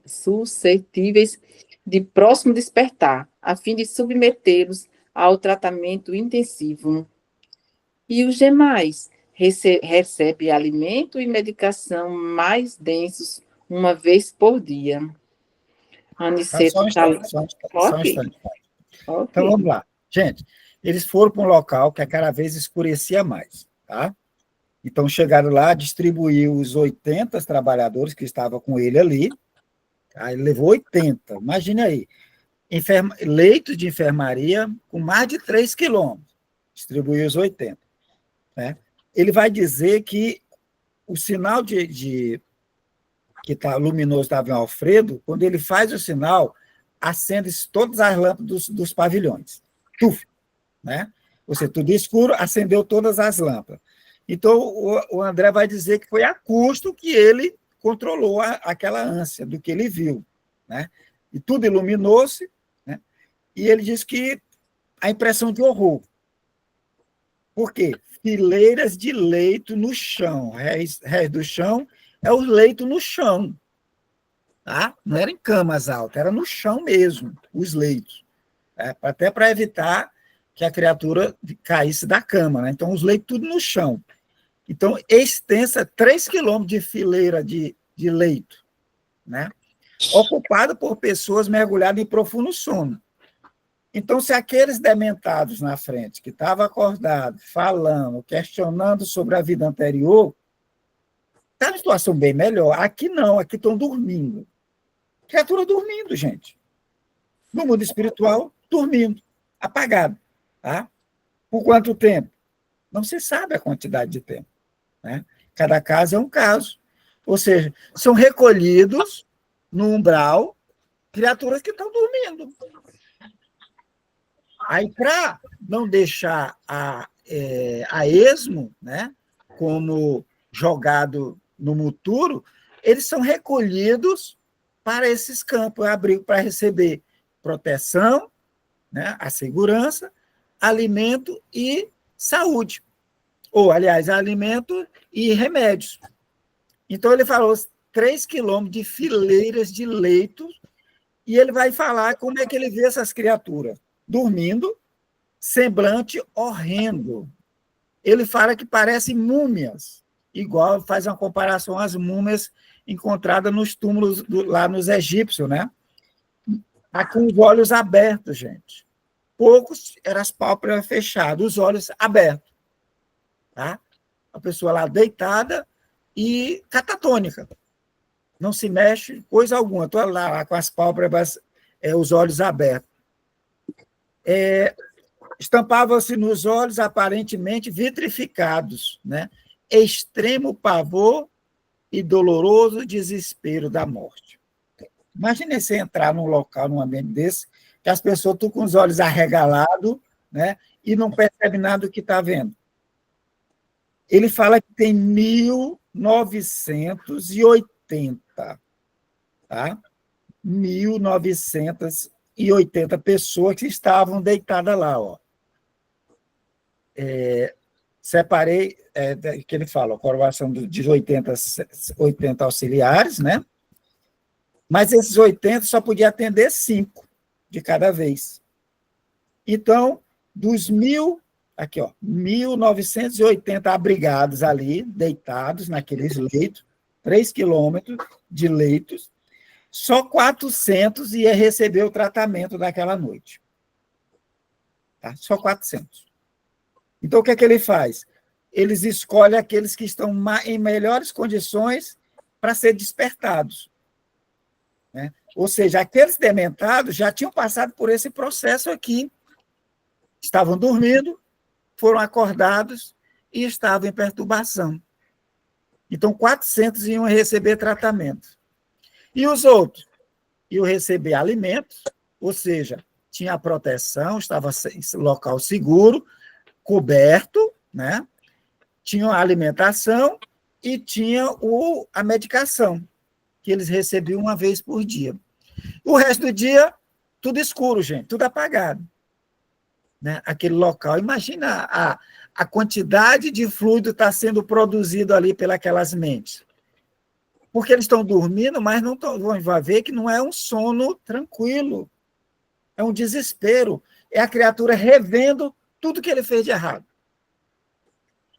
suscetíveis de próximo despertar, a fim de submetê-los ao tratamento intensivo. E os demais recebem alimento e medicação mais densos uma vez por dia. Aniceto Só um instante. Okay. Então, vamos lá. Gente, eles foram para um local que a cada vez escurecia mais, tá? Então, chegaram lá, distribuiu os 80 trabalhadores que estavam com ele ali, tá? Ele levou 80, imagine aí, leitos de enfermaria com mais de 3 quilômetros, distribuiu os 80, né? Ele vai dizer que o sinal que está luminoso estava em Alfredo, quando ele faz o sinal, acende-se todas as lâmpadas dos pavilhões. Tuf, né? Ou seja, tudo escuro, acendeu todas as lâmpadas. Então, o André vai dizer que foi a custo que ele controlou aquela ânsia do que ele viu, né? E tudo iluminou-se, né? E ele diz que a impressão de horror. Por quê? Fileiras de leito no chão. Rés do chão é o leito no chão. Tá? Não era em camas altas, era no chão mesmo, os leitos. até para evitar que a criatura caísse da cama, né? Então, os leitos tudo no chão. Então, extensa 3 quilômetros de fileira de leito, né? Ocupado por pessoas mergulhadas em profundo sono. Então, se aqueles dementados na frente, que estavam acordados, falando, questionando sobre a vida anterior, está numa situação bem melhor. Aqui não, aqui estão dormindo. Criatura dormindo, gente. No mundo espiritual, dormindo, apagado. Tá? Por quanto tempo? Não se sabe a quantidade de tempo. Né? Cada caso é um caso. Ou seja, são recolhidos no umbral criaturas que estão dormindo. Aí, para não deixar a esmo, né, como jogado no muturo, eles são recolhidos para esses campos, abrigo para receber proteção, né, a segurança, alimento e saúde. Ou, aliás, alimento e remédios. Então, ele falou 3 quilômetros de fileiras de leitos, e ele vai falar como é que ele vê essas criaturas. Dormindo, semblante horrendo. Ele fala que parecem múmias, igual faz uma comparação às múmias encontradas nos túmulos lá nos egípcios, né? Tá com os olhos abertos, gente. Poucos eram as pálpebras fechadas, os olhos abertos. Tá? A pessoa lá deitada e catatônica. Não se mexe, coisa alguma. Estou lá com as pálpebras, os olhos abertos. Estampava-se nos olhos aparentemente vitrificados, né? Extremo pavor e doloroso desespero da morte. Imagine você entrar num local, num ambiente desse, que as pessoas estão com os olhos arregalados, né? E não percebem nada do que está vendo. Ele fala que tem 1980, tá? 1980 pessoas que estavam deitadas lá, ó. Separei, que ele fala, a coroação de 80 auxiliares, né? Mas esses 80 só podia atender 5 de cada vez. Então, dos 1.980 abrigados ali, deitados naqueles leitos, 3 quilômetros de leitos, só 400 ia receber o tratamento daquela noite. Tá? Só 400. Então, o que é que ele faz? Eles escolhem aqueles que estão em melhores condições para ser despertados. Né? Ou seja, aqueles dementados já tinham passado por esse processo aqui. Estavam dormindo, foram acordados e estavam em perturbação. Então, 400 iam receber tratamento. E os outros? Iam receber alimentos, ou seja, tinha proteção, estava em local seguro, coberto, né? Tinha a alimentação e tinha a medicação, que eles recebiam uma vez por dia. O resto do dia, tudo escuro, gente, tudo apagado. Né? Aquele local. Imagina a quantidade de fluido está sendo produzido ali pelas mentes. Porque eles estão dormindo, mas não vão ver que não é um sono tranquilo. É um desespero. É a criatura revendo tudo que ele fez de errado.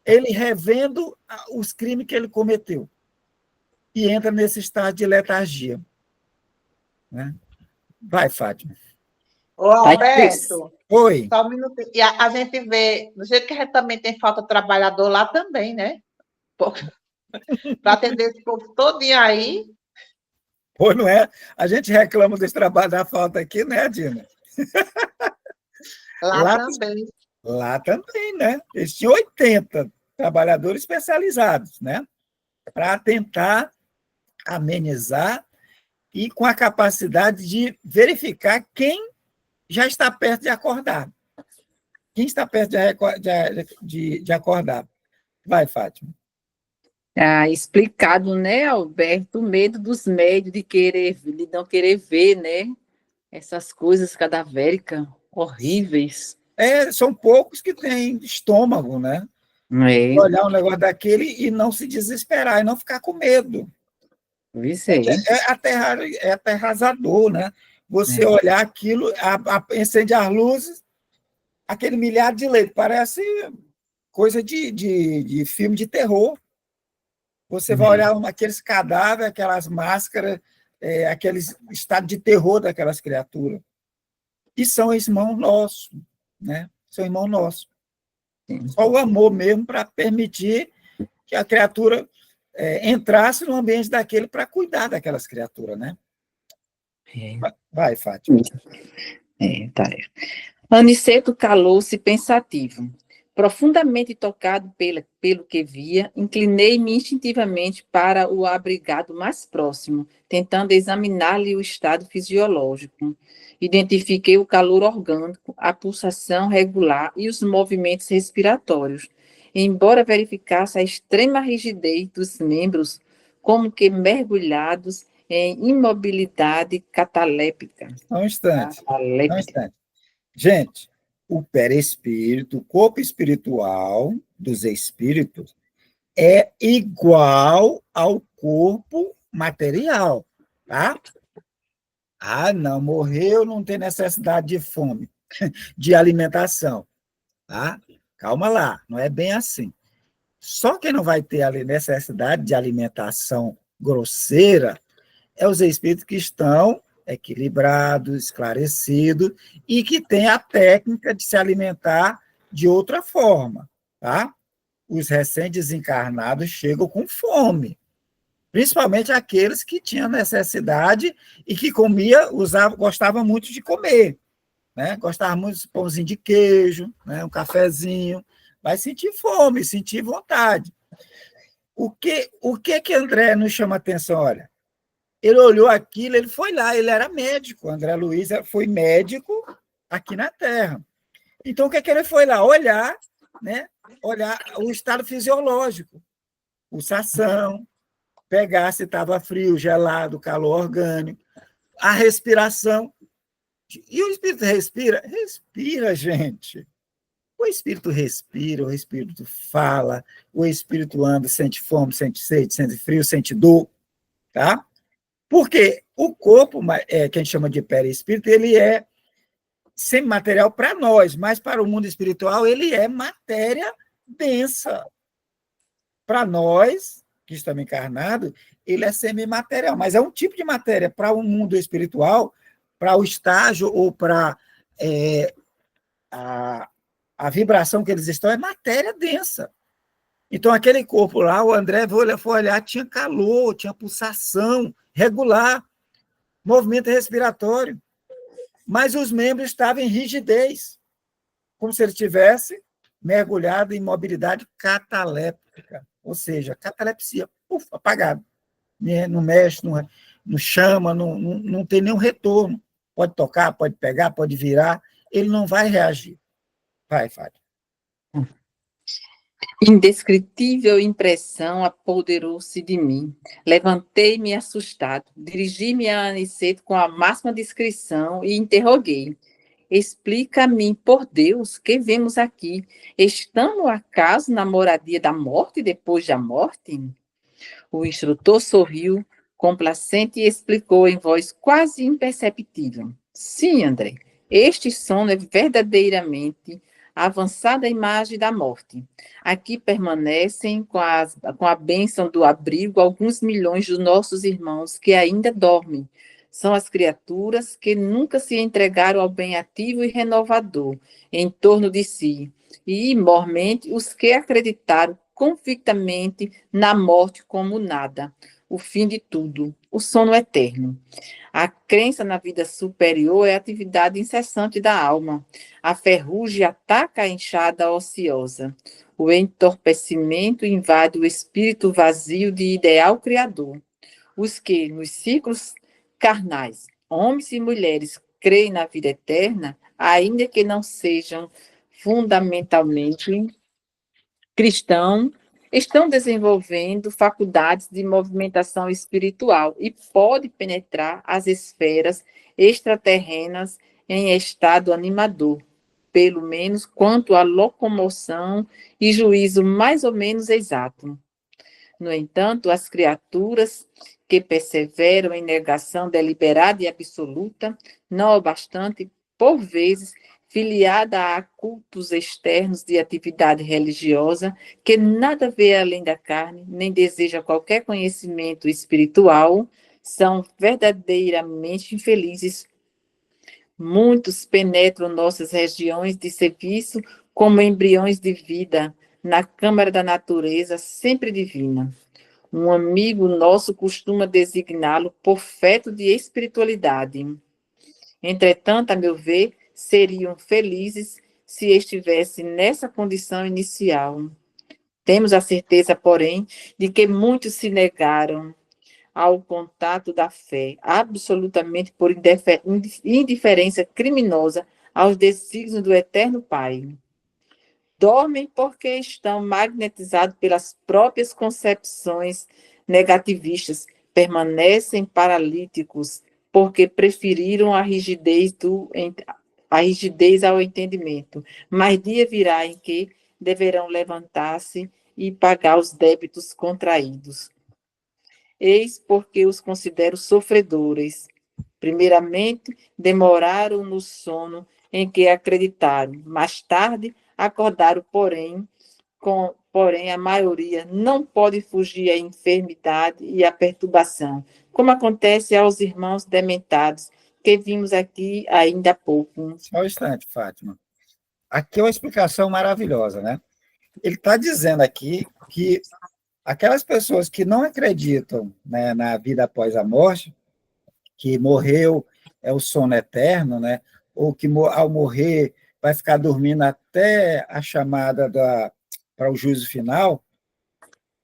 Ele revendo os crimes que ele cometeu. E entra nesse estado de letargia. Né? Vai, Fátima. Ô, Alberto. Oi. Só um minutinho. E a gente vê, do jeito que a gente também tem falta de trabalhador lá também, né? Para atender esse povo todinho aí. Pô, não é? A gente reclama desse trabalho da falta aqui, né, Dina? Lá também. Lá também, né? Eles tinham 80 trabalhadores especializados, né? Para tentar amenizar e com a capacidade de verificar quem já está perto de acordar. Quem está perto de acordar? Vai, Fátima. Explicado, né, Alberto, o medo dos médios de não querer ver, né, essas coisas cadavéricas horríveis. São poucos que têm estômago, né? Olhar um negócio daquele e não se desesperar, e não ficar com medo. Pois é. É aterrador, né? você olhar aquilo, incendiar luzes, aquele milhar de leite, parece coisa de filme de terror. Você vai olhar aqueles cadáveres, aquelas máscaras, aquele estado de terror daquelas criaturas. E são irmãos nossos, né? São irmãos nossos. Só o amor mesmo para permitir que a criatura entrasse no ambiente daquele para cuidar daquelas criaturas, né? Vai, Fátima. Tá. Aniceto calou-se pensativo. Profundamente tocado pelo que via, inclinei-me instintivamente para o abrigado mais próximo, tentando examinar-lhe o estado fisiológico. Identifiquei o calor orgânico, a pulsação regular e os movimentos respiratórios. Embora verificasse a extrema rigidez dos membros, como que mergulhados em imobilidade cataléptica. Um instante. Gente, o perispírito, o corpo espiritual dos espíritos, é igual ao corpo material, tá? Ah, não, morreu, não tem necessidade de fome, de alimentação, tá? Calma lá, não é bem assim. Só quem não vai ter a necessidade de alimentação grosseira é os espíritos que estão equilibrados, esclarecidos e que têm a técnica de se alimentar de outra forma, tá? Os recém-desencarnados chegam com fome, principalmente aqueles que tinham necessidade e que gostavam muito de comer, né? Gostavam muito de pãozinho de queijo, né? Um cafezinho, vai sentir fome, sentir vontade. O que André nos chama a atenção? Olha, ele olhou aquilo, ele foi lá, ele era médico, André Luiz foi médico aqui na Terra. Então, o que ele foi lá? Olhar, né? Olhar o estado fisiológico, pulsação, pegar se estava frio, gelado, calor orgânico, a respiração. E o espírito respira? Respira, gente. O espírito respira, o espírito fala, o espírito anda, sente fome, sente sede, sente frio, sente dor, tá? Porque o corpo, que a gente chama de perispírito, ele é semimaterial para nós, mas para o mundo espiritual ele é matéria densa. Para nós, que estamos encarnados, ele é semimaterial, mas é um tipo de matéria para o mundo espiritual, para o estágio ou para a vibração que eles estão, é matéria densa. Então, aquele corpo lá, o André foi olhar, tinha calor, tinha pulsação regular, movimento respiratório, mas os membros estavam em rigidez, como se ele tivesse mergulhado em mobilidade cataléptica, ou seja, catalepsia, apagado. Não mexe, não chama, não tem nenhum retorno. Pode tocar, pode pegar, pode virar, ele não vai reagir. Vai, Fábio. Indescritível impressão apoderou-se de mim. Levantei-me assustado, dirigi-me a Aniceto com a máxima discrição e interroguei. Explica-me, por Deus, que vemos aqui. Estamos acaso na moradia da morte depois da morte? O instrutor sorriu, complacente, e explicou em voz quase imperceptível. Sim, André, este sono é verdadeiramente a avançada imagem da morte. Aqui permanecem, com a bênção do abrigo, alguns milhões dos nossos irmãos que ainda dormem. São as criaturas que nunca se entregaram ao bem ativo e renovador em torno de si, e, mormente, os que acreditaram convictamente na morte como nada, o fim de tudo, o sono eterno. A crença na vida superior é a atividade incessante da alma. A ferrugem ataca a enxada ociosa. O entorpecimento invade o espírito vazio de ideal criador. Os que, nos ciclos carnais, homens e mulheres, creem na vida eterna, ainda que não sejam fundamentalmente cristãos, estão desenvolvendo faculdades de movimentação espiritual e pode penetrar as esferas extraterrenas em estado animador, pelo menos quanto à locomoção e juízo mais ou menos exato. No entanto, as criaturas que perseveram em negação deliberada e absoluta, não obstante, por vezes, filiada a cultos externos de atividade religiosa, que nada vê além da carne, nem deseja qualquer conhecimento espiritual, são verdadeiramente infelizes. Muitos penetram nossas regiões de serviço como embriões de vida, na câmara da natureza sempre divina. Um amigo nosso costuma designá-lo por feto de espiritualidade. Entretanto, a meu ver, seriam felizes se estivessem nessa condição inicial. Temos a certeza, porém, de que muitos se negaram ao contato da fé, absolutamente por indiferença criminosa aos desígnios do Eterno Pai. Dormem porque estão magnetizados pelas próprias concepções negativistas, permanecem paralíticos porque preferiram a rigidez ao entendimento. Mas dia virá em que deverão levantar-se e pagar os débitos contraídos. Eis porque os considero sofredores. Primeiramente, demoraram no sono em que acreditaram. Mais tarde, acordaram, porém a maioria não pode fugir à enfermidade e à perturbação, como acontece aos irmãos dementados, que vimos aqui ainda há pouco. Só um instante, Fátima. Aqui é uma explicação maravilhosa, né? Ele está dizendo aqui que aquelas pessoas que não acreditam, né, na vida após a morte, que morreu é o sono eterno, né? Ou que ao morrer vai ficar dormindo até a chamada para o juízo final,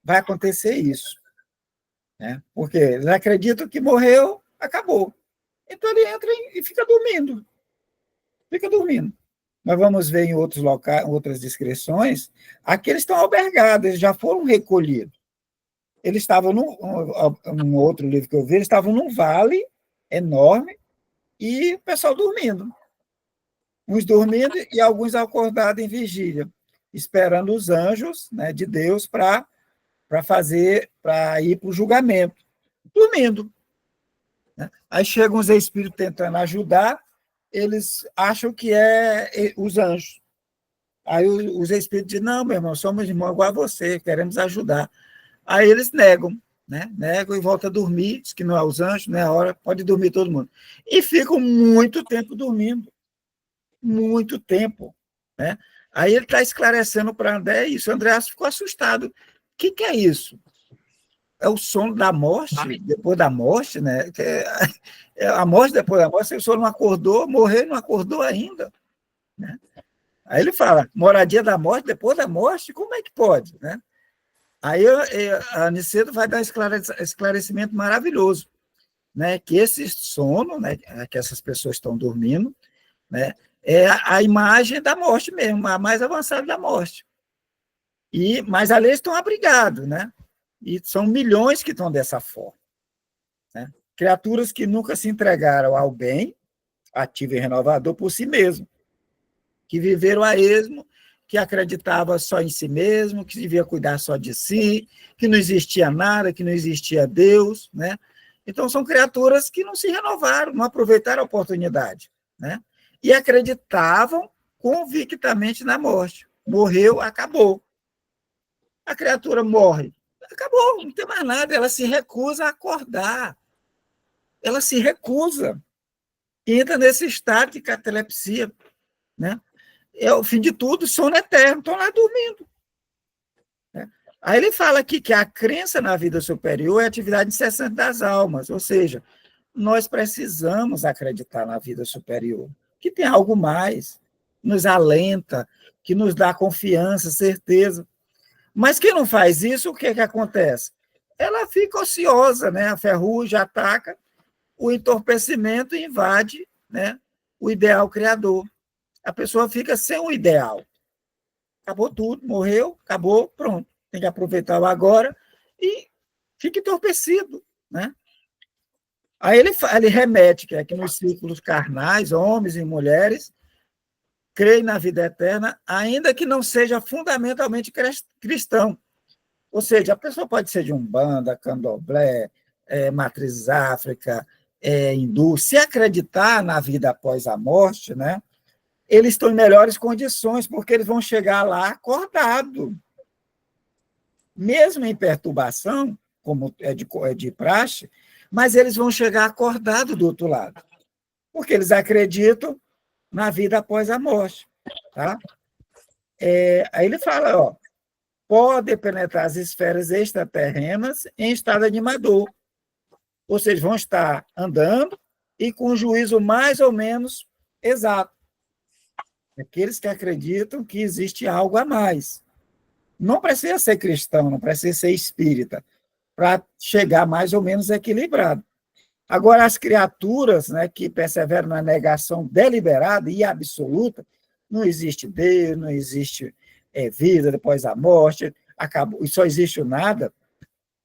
vai acontecer isso, né? Porque eles acreditam que morreu, acabou. Então ele entra e fica dormindo. Fica dormindo. Nós vamos ver em outros locais, outras descrições, aqui eles estão albergados, eles já foram recolhidos. Eles estavam, num outro livro que eu vi, eles estavam num vale enorme e o pessoal dormindo. Uns dormindo e alguns acordados em vigília, esperando os anjos, né, de Deus para ir para o julgamento. Dormindo. Né? Aí chegam os espíritos tentando ajudar, eles acham que é os anjos. Aí os espíritos dizem, não, meu irmão, somos irmãos igual a você, queremos ajudar. Aí eles negam, né? Negam e voltam a dormir, diz que não é os anjos, não é a hora, pode dormir todo mundo. E ficam muito tempo dormindo. Muito tempo. Né? Aí ele está esclarecendo para André isso. O André ficou assustado. O que é isso? É o sono da morte, depois da morte, né? A morte depois da morte, se a pessoa não acordou, morreu não acordou ainda. Né? Aí ele fala, moradia da morte, depois da morte, como é que pode? Né? Aí a Aniceto vai dar um esclarecimento maravilhoso, né? Que esse sono, né, que essas pessoas estão dormindo, né, é a imagem da morte mesmo, a mais avançada da morte. Mas ali eles estão abrigados, né? E são milhões que estão dessa forma. Né? Criaturas que nunca se entregaram ao bem, ativo e renovador por si mesmo, que viveram a esmo, que acreditava só em si mesmo, que devia cuidar só de si, que não existia nada, que não existia Deus, né? Então, são criaturas que não se renovaram, não aproveitaram a oportunidade, né? E acreditavam convictamente na morte. Morreu, acabou. A criatura morre, acabou, não tem mais nada, ela se recusa a acordar. Ela se recusa. E entra nesse estado de catalepsia, né? É o fim de tudo, sono eterno, estão lá dormindo. Né? Aí ele fala aqui que a crença na vida superior é a atividade incessante das almas, ou seja, nós precisamos acreditar na vida superior, que tem algo mais, nos alenta, que nos dá confiança, certeza. Mas quem não faz isso, o que acontece? Ela fica ociosa, né? A ferrugem ataca, o entorpecimento invade, né, o ideal criador. A pessoa fica sem o ideal. Acabou tudo, morreu, acabou, pronto. Tem que aproveitar o agora e fica entorpecido. Né? Aí ele remete que nos círculos carnais, homens e mulheres, creem na vida eterna, ainda que não seja fundamentalmente cristão. Ou seja, a pessoa pode ser de Umbanda, Candomblé, Matriz África, hindu, se acreditar na vida após a morte, né, eles estão em melhores condições, porque eles vão chegar lá acordado. Mesmo em perturbação, como é de praxe, mas eles vão chegar acordado do outro lado, porque eles acreditam na vida após a morte. Tá? Aí ele fala, ó, pode penetrar as esferas extraterrenas em estado animador, ou seja, vão estar andando e com um juízo mais ou menos exato. Aqueles que acreditam que existe algo a mais. Não precisa ser cristão, não precisa ser espírita, para chegar mais ou menos equilibrado. Agora, as criaturas, né, que perseveram na negação deliberada e absoluta, não existe Deus, não existe vida depois da morte, acabou, e só existe o nada.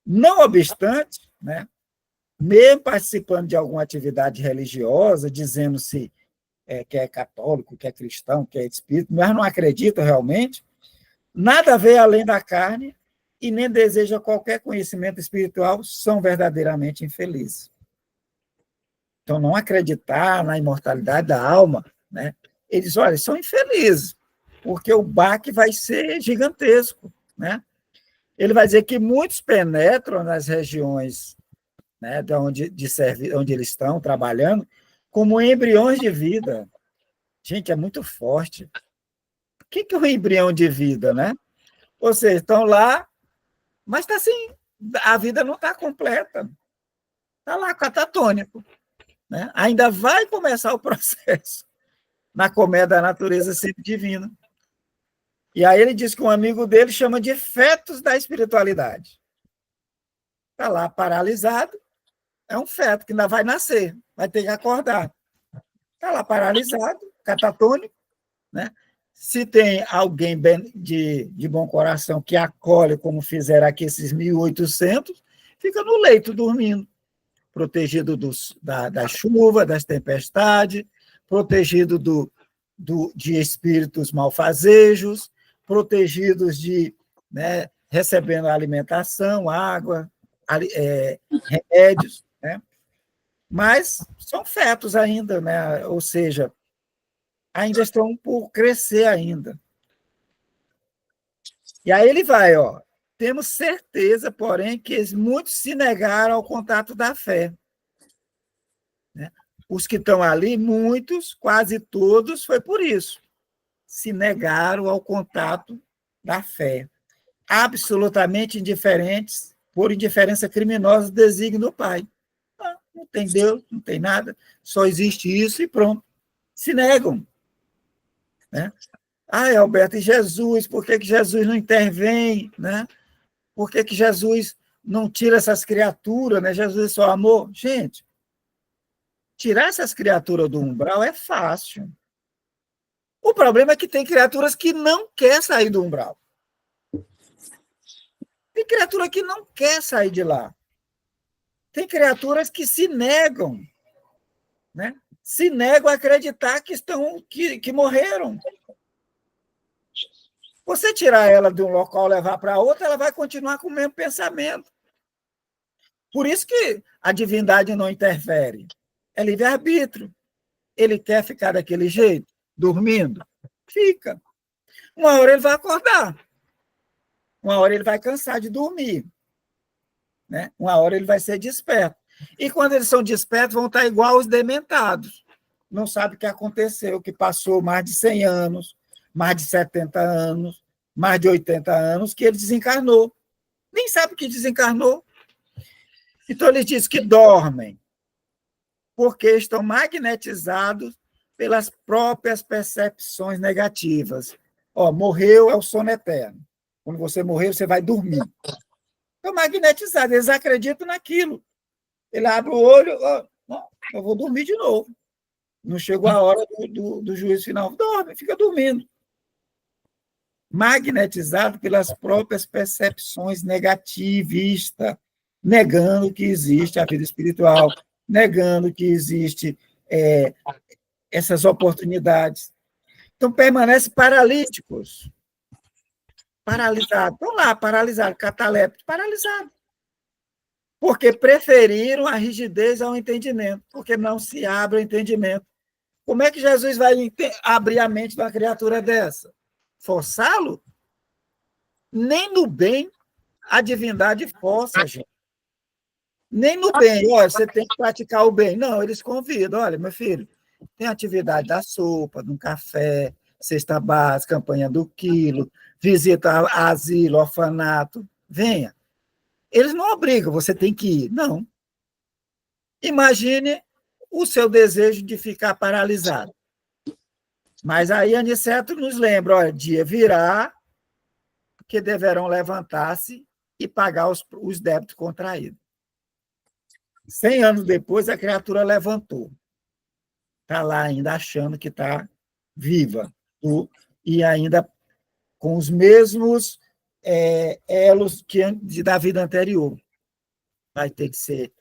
Não obstante, né, mesmo participando de alguma atividade religiosa, dizendo-se que é católico, que é cristão, que é espírita, mas não acredita realmente, nada vê além da carne e nem deseja qualquer conhecimento espiritual, são verdadeiramente infelizes. Então, não acreditar na imortalidade da alma, né? Eles, olha, são infelizes, porque o baque vai ser gigantesco, né? Ele vai dizer que muitos penetram nas regiões, né, onde eles estão trabalhando, como embriões de vida. Gente, é muito forte. O que é um embrião de vida, né? Ou seja, estão lá, mas está assim, a vida não está completa. Está lá catatônico. Né? Ainda vai começar o processo na comédia da natureza sempre divina. E aí ele diz que um amigo dele chama de fetos da espiritualidade. Está lá paralisado, é um feto que ainda vai nascer, vai ter que acordar. Está lá paralisado, catatônico, né? Se tem alguém de bom coração que acolhe, como fizeram aqui esses 1.800, fica no leito dormindo, protegido da chuva, das tempestades, protegido de espíritos malfazejos, protegidos né, recebendo alimentação, água, remédios, né? Mas são fetos ainda, né? Ou seja, ainda estão por crescer ainda. E aí ele vai, ó, temos certeza, porém, que muitos se negaram ao contato da fé. Né? Os que estão ali, muitos, quase todos, foi por isso. Se negaram ao contato da fé. Absolutamente indiferentes, por indiferença criminosa do desígnio do Pai. Não tem Deus, não tem nada, só existe isso e pronto. Se negam. Né? Alberto, e Jesus? Por que Jesus não intervém? Né? Por que Jesus não tira essas criaturas? Né? Jesus é só amor? Gente, tirar essas criaturas do umbral é fácil. O problema é que tem criaturas que não querem sair do umbral. Tem criatura que não quer sair de lá. Tem criaturas que se negam, né? Se negam a acreditar que morreram. Você tirar ela de um local e levar para outro, ela vai continuar com o mesmo pensamento. Por isso que a divindade não interfere. É livre-arbítrio. Ele quer ficar daquele jeito, dormindo? Fica. Uma hora ele vai acordar. Uma hora ele vai cansar de dormir. Né? Uma hora ele vai ser desperto. E quando eles são despertos, vão estar igual os dementados. Não sabe o que aconteceu, que passou mais de 100 anos, mais de 70 anos, mais de 80 anos, que ele desencarnou. Nem sabe que desencarnou. Então, ele diz que dormem, porque estão magnetizados pelas próprias percepções negativas. Morreu é o sono eterno. Quando você morrer, você vai dormir. Estão magnetizados, eles acreditam naquilo. Ele abre o olho, não, eu vou dormir de novo. Não chegou a hora do juízo final. Dorme, fica dormindo. Magnetizado pelas próprias percepções negativistas, negando que existe a vida espiritual, negando que existe essas oportunidades. Então, permanecem paralíticos. paralisados. Estão lá, paralisados, catalépticos, paralisados. Porque preferiram a rigidez ao entendimento, porque não se abre o entendimento. Como é que Jesus vai abrir a mente de uma criatura dessa? Forçá-lo? Nem no bem a divindade força, gente. Nem no bem. Olha, você tem que praticar o bem. Não, eles convidam. Olha, meu filho, tem atividade da sopa, do café, cesta básica, campanha do quilo, visita a asilo, orfanato. Venha. Eles não obrigam, você tem que ir. Não. Imagine o seu desejo de ficar paralisado. Mas aí Aniceto nos lembra, olha, dia virá que deverão levantar-se e pagar os débitos contraídos. 100 anos depois, a criatura levantou. Está lá ainda achando que está viva. E ainda com os mesmos elos da vida anterior. Vai ter que ser,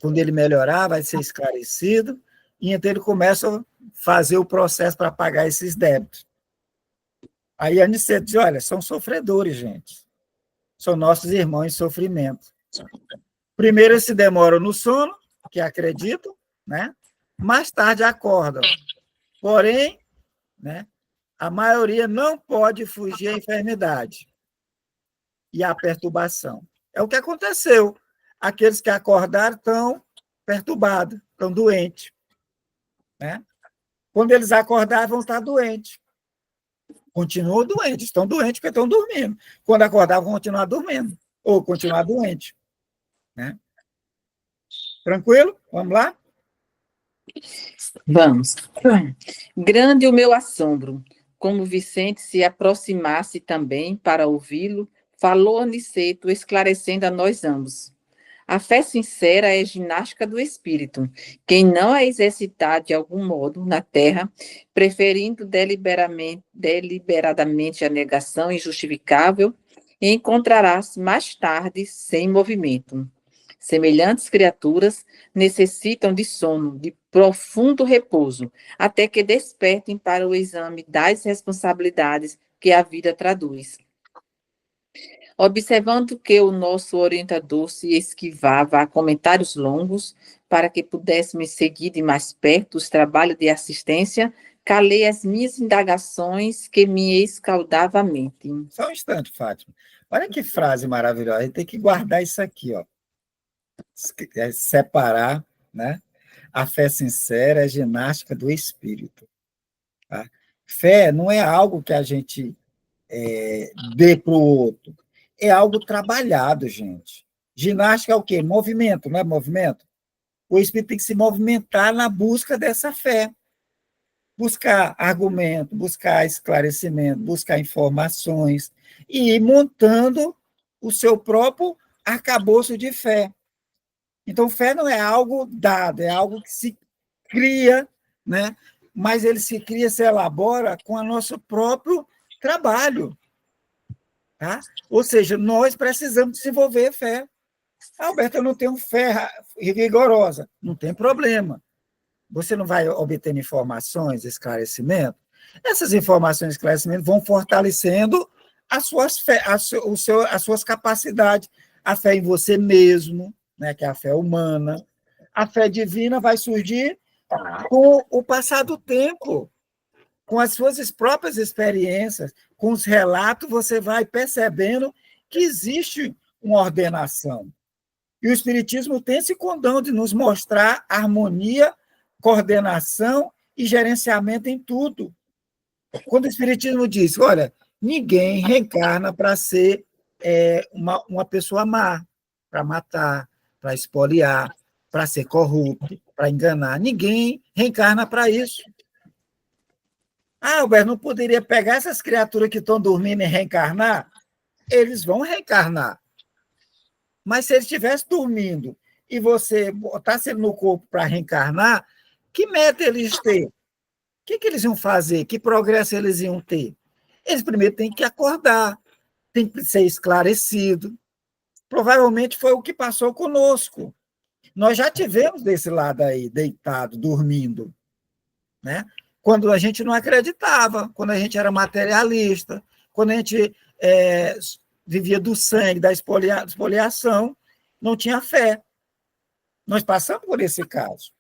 quando ele melhorar, vai ser esclarecido, e então ele começa a fazer o processo para pagar esses débitos. Aí Aniceto diz, olha, são sofredores, gente. São nossos irmãos em sofrimento. Primeiro eles se demoram no sono, que acreditam, né? Mais tarde acordam. Porém, né, a maioria não pode fugir à enfermidade e à perturbação. É o que aconteceu. Aqueles que acordaram estão perturbados, estão doentes. Né? Quando eles acordarem, vão estar doentes. Continuam doentes, estão doentes porque estão dormindo. Quando acordar, vão continuar dormindo, ou continuar doentes. Né? Tranquilo? Vamos lá? Vamos. Grande o meu assombro. Como Vicente se aproximasse também para ouvi-lo, falou Aniceto, esclarecendo a nós ambos. A fé sincera é ginástica do espírito. Quem não a exercitar de algum modo na terra, preferindo deliberadamente a negação injustificável, encontrará-se mais tarde sem movimento. Semelhantes criaturas necessitam de sono, de profundo repouso, até que despertem para o exame das responsabilidades que a vida traduz. Observando que o nosso orientador se esquivava a comentários longos, para que pudéssemos seguir de mais perto os trabalhos de assistência, calei as minhas indagações que me escaldava a mente. Só um instante, Fátima. Olha que frase maravilhosa. A gente tem que guardar isso aqui, ó. Separar, né? A fé sincera é ginástica do espírito. Tá? Fé não é algo que a gente dê para o outro. É algo trabalhado, gente. Ginástica é o quê? Movimento, não é movimento? O espírito tem que se movimentar na busca dessa fé. Buscar argumento, buscar esclarecimento, buscar informações e ir montando o seu próprio arcabouço de fé. Então, fé não é algo dado, é algo que se cria, né? Mas ele se cria, se elabora com o nosso próprio trabalho. Tá? Ou seja, nós precisamos desenvolver fé. Alberto, eu não tenho fé rigorosa. Não tem problema. Você não vai obter informações, esclarecimento? Essas informações e esclarecimento vão fortalecendo as suas capacidades. A fé em você mesmo, né, que é a fé humana. A fé divina vai surgir com o passar do tempo, com as suas próprias experiências, com os relatos, você vai percebendo que existe uma ordenação. E o Espiritismo tem esse condão de nos mostrar harmonia, coordenação e gerenciamento em tudo. Quando o Espiritismo diz, olha, ninguém reencarna para ser uma pessoa má, para matar, para espoliar, para ser corrupto, para enganar. Ninguém reencarna para isso. Ah, Alberto, não poderia pegar essas criaturas que estão dormindo e reencarnar? Eles vão reencarnar. Mas se eles estivessem dormindo e você botasse ele no corpo para reencarnar, que meta eles têm? O que eles iam fazer? Que progresso eles iam ter? Eles primeiro têm que acordar, têm que ser esclarecido. Provavelmente foi o que passou conosco. Nós já tivemos desse lado aí, deitado, dormindo, né? Quando a gente não acreditava, quando a gente era materialista, quando a gente vivia do sangue, da expoliação, não tinha fé. Nós passamos por esse caso.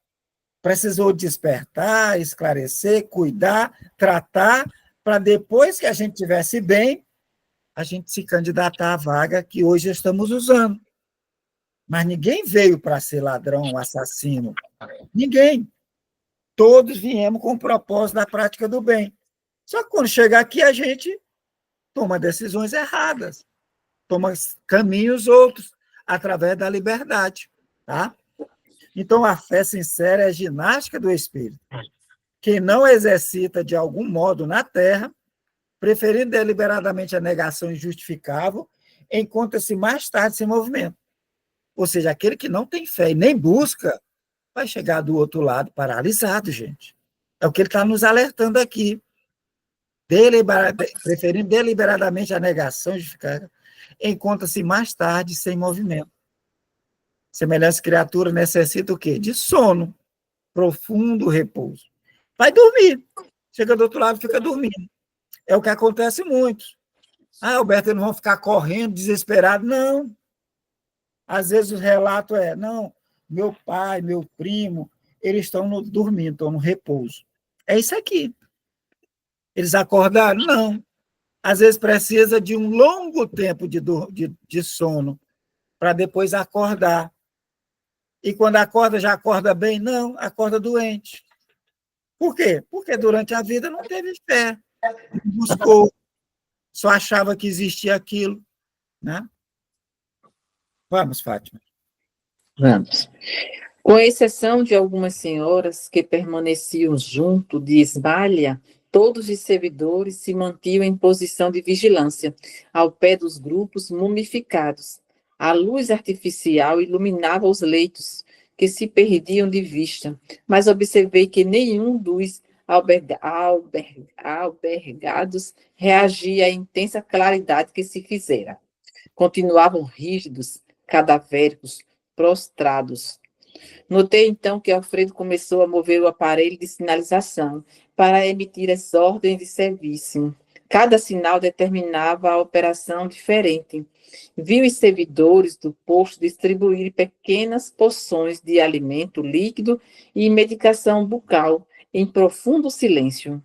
Precisou despertar, esclarecer, cuidar, tratar, para depois que a gente estivesse bem, a gente se candidatar à vaga que hoje estamos usando. Mas ninguém veio para ser ladrão, assassino. Ninguém. Todos viemos com o propósito da prática do bem. Só que quando chega aqui, a gente toma decisões erradas, toma caminhos outros, através da liberdade. Tá? Então, a fé sincera é a ginástica do espírito. Quem não exercita de algum modo na terra, preferindo deliberadamente a negação injustificável, encontra-se mais tarde sem movimento. Ou seja, aquele que não tem fé e nem busca, vai chegar do outro lado paralisado, gente. É o que ele está nos alertando aqui. Preferindo deliberadamente a negação injustificável, encontra-se mais tarde sem movimento. Semelhante criatura necessita o quê? De sono, profundo repouso. Vai dormir. Chega do outro lado, fica dormindo. É o que acontece muito. Alberto, eles não vão ficar correndo, desesperados. Não. Às vezes o relato não, meu pai, meu primo, eles estão dormindo, estão no repouso. É isso aqui. Eles acordaram? Não. Às vezes precisa de um longo tempo de sono para depois acordar. E quando acorda, já acorda bem? Não, acorda doente. Por quê? Porque durante a vida não teve fé, não buscou, só achava que existia aquilo. Né? Vamos, Fátima. Vamos. Com exceção de algumas senhoras que permaneciam junto de esmalha, todos os servidores se mantinham em posição de vigilância, ao pé dos grupos mumificados. A luz artificial iluminava os leitos, que se perdiam de vista, mas observei que nenhum dos albergados reagia à intensa claridade que se fizera. Continuavam rígidos, cadavéricos, prostrados. Notei, então, que Alfredo começou a mover o aparelho de sinalização para emitir as ordens de serviço. Cada sinal determinava a operação diferente. Vi os servidores do posto distribuir pequenas porções de alimento líquido e medicação bucal em profundo silêncio.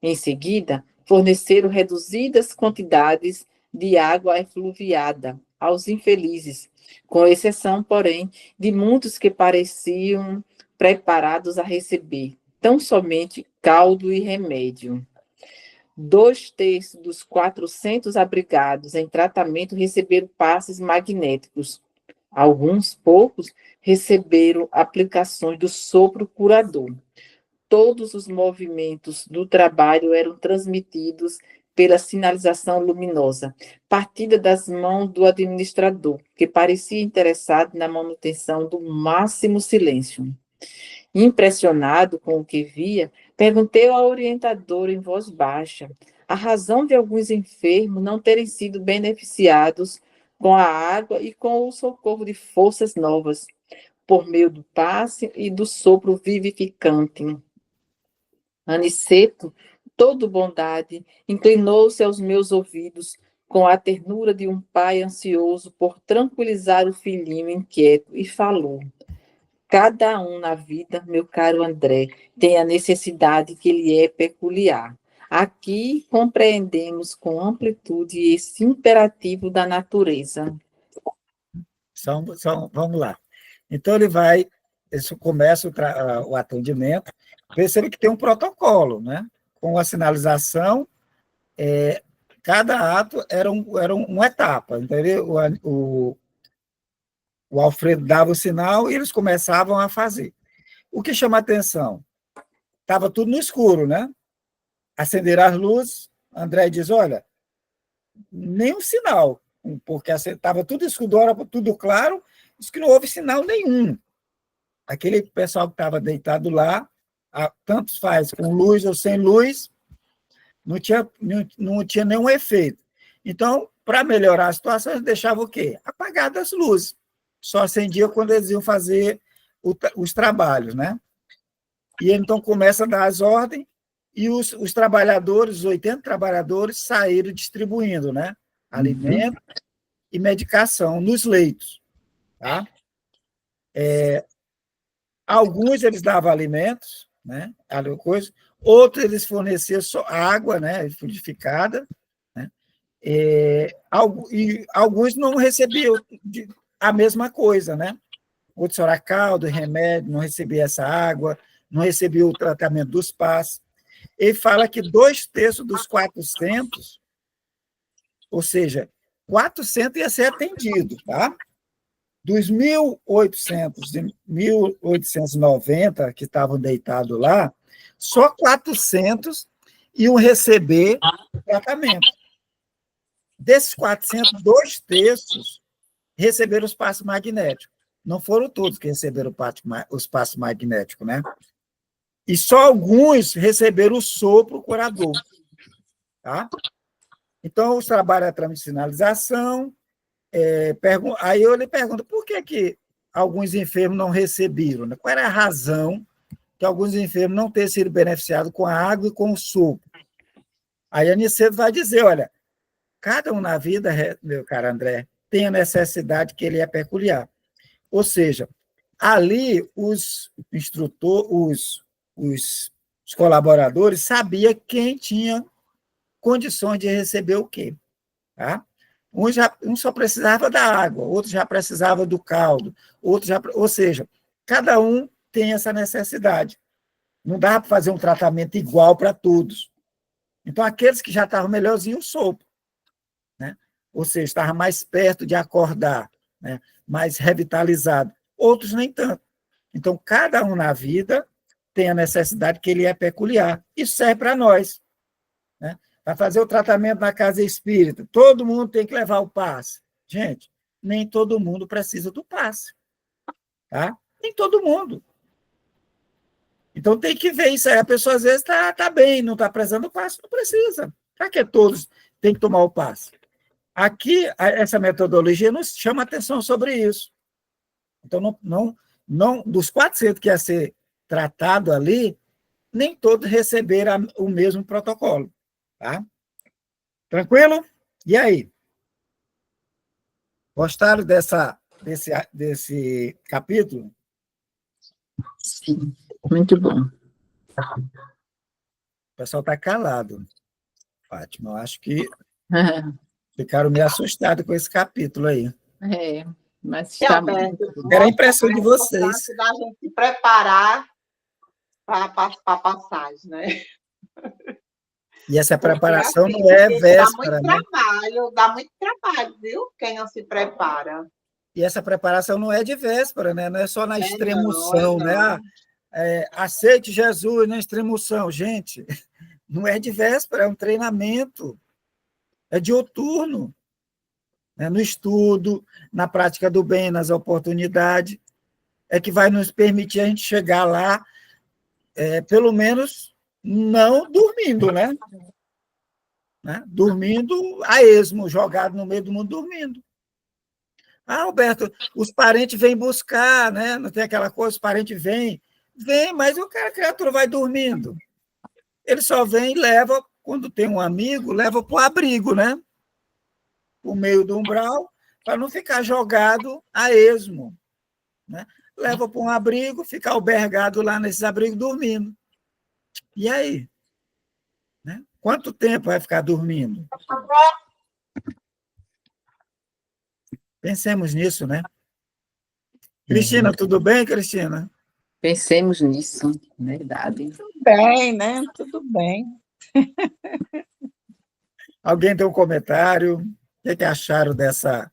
Em seguida, forneceram reduzidas quantidades de água efluviada aos infelizes, com exceção, porém, de muitos que pareciam preparados a receber tão somente caldo e remédio. 2/3 dos 400 abrigados em tratamento receberam passes magnéticos. Alguns poucos receberam aplicações do sopro curador. Todos os movimentos do trabalho eram transmitidos pela sinalização luminosa, partida das mãos do administrador, que parecia interessado na manutenção do máximo silêncio. Impressionado com o que via, perguntei ao orientador em voz baixa a razão de alguns enfermos não terem sido beneficiados com a água e com o socorro de forças novas, por meio do passe e do sopro vivificante. Aniceto, todo bondade, inclinou-se aos meus ouvidos com a ternura de um pai ansioso por tranquilizar o filhinho inquieto e falou: cada um na vida, meu caro André, tem a necessidade que lhe é peculiar. Aqui compreendemos com amplitude esse imperativo da natureza. Vamos lá. Então, isso começa o atendimento. Percebe que tem um protocolo, né? Com a sinalização, cada ato era uma etapa, entendeu? O Alfredo dava o sinal e eles começavam a fazer. O que chama a atenção? Estava tudo no escuro, né? Acenderam as luzes, André diz, olha, nenhum sinal, porque estava tudo escuro, tudo claro, diz que não houve sinal nenhum. Aquele pessoal que estava deitado lá, tanto faz com luz ou sem luz, não tinha nenhum efeito. Então, para melhorar a situação, eles deixavam o quê? Apagadas as luzes. Só acendia quando eles iam fazer os trabalhos, né? E ele, então, começa a dar as ordens e os trabalhadores, os 80 trabalhadores, saíram distribuindo, né? Alimento e medicação nos leitos. Tá? Alguns eles davam alimentos, né? Outros eles forneciam só água, né? Fluidificada, né? E alguns não recebiam a mesma coisa, né? Outros era caldo, remédio, não recebia essa água, não recebia o tratamento dos passos. Ele fala que 2/3 dos 400, ou seja, 400 ia ser atendido, tá? Dos 1.800 e 1.890 que estavam deitados lá, só 400 iam receber tratamento. Desses 400, 2/3 receberam os passos magnéticos. Não foram todos que receberam os passos magnéticos, né? E só alguns receberam o sopro curador. Tá? Então, os trabalhos de sinalização. Aí eu lhe pergunto, por que alguns enfermos não receberam? Né? Qual era a razão que alguns enfermos não tenham sido beneficiados com a água e com o sopro? Aí a Aniceto vai dizer, olha, cada um na vida, meu caro André, tem a necessidade que ele é peculiar. Ou seja, ali os instrutores, os colaboradores sabiam quem tinha condições de receber o quê. Tá? Um só precisava da água, outro já precisava do caldo, ou seja, cada um tem essa necessidade. Não dá para fazer um tratamento igual para todos. Então, aqueles que já estavam melhorzinhos, o sopro, né? Ou seja, estavam mais perto de acordar, né? Mais revitalizado. Outros nem tanto. Então, cada um na vida tem a necessidade que ele é peculiar. Isso serve para nós. Né? Para fazer o tratamento na casa espírita, todo mundo tem que levar o passe. Gente, nem todo mundo precisa do passe. Tá? Nem todo mundo. Então tem que ver isso aí. A pessoa às vezes está bem, não está precisando do passe, não precisa. Para que todos têm que tomar o passe? Aqui, essa metodologia nos chama atenção sobre isso. Então, não dos 400 que ia ser tratado ali, nem todos receberam o mesmo protocolo. Tá? Tranquilo? E aí? Gostaram desse capítulo? Sim, muito bom. O pessoal está calado, Fátima. Eu acho que ficaram meio assustados com esse capítulo aí. Mas está Era a impressão de vocês. Da gente se preparar para a passagem, né? E essa preparação não é véspera, né? Dá muito trabalho, viu? Quem não se prepara. E essa preparação não é de véspera, né? Não é só na extremoção, né? Aceite Jesus na extremoção. Gente, não é de véspera, é um treinamento. É diuturno. Né? No estudo, na prática do bem, nas oportunidades, é que vai nos permitir a gente chegar lá, pelo menos não dormindo, né? Dormindo a esmo, jogado no meio do mundo dormindo. Alberto, os parentes vêm buscar, né? Não tem aquela coisa, os parentes vêm, mas a criatura vai dormindo. Ele só vem e leva, quando tem um amigo, leva para o abrigo, né? O meio do umbral, para não ficar jogado a esmo. Né? Leva para um abrigo, fica albergado lá nesses abrigos dormindo. E aí? Né? Quanto tempo vai ficar dormindo? Pensemos nisso, né? Cristina, tudo bem, Cristina? Pensemos nisso, verdade. Tudo bem, né? Tudo bem. Alguém tem um comentário? O que acharam dessa...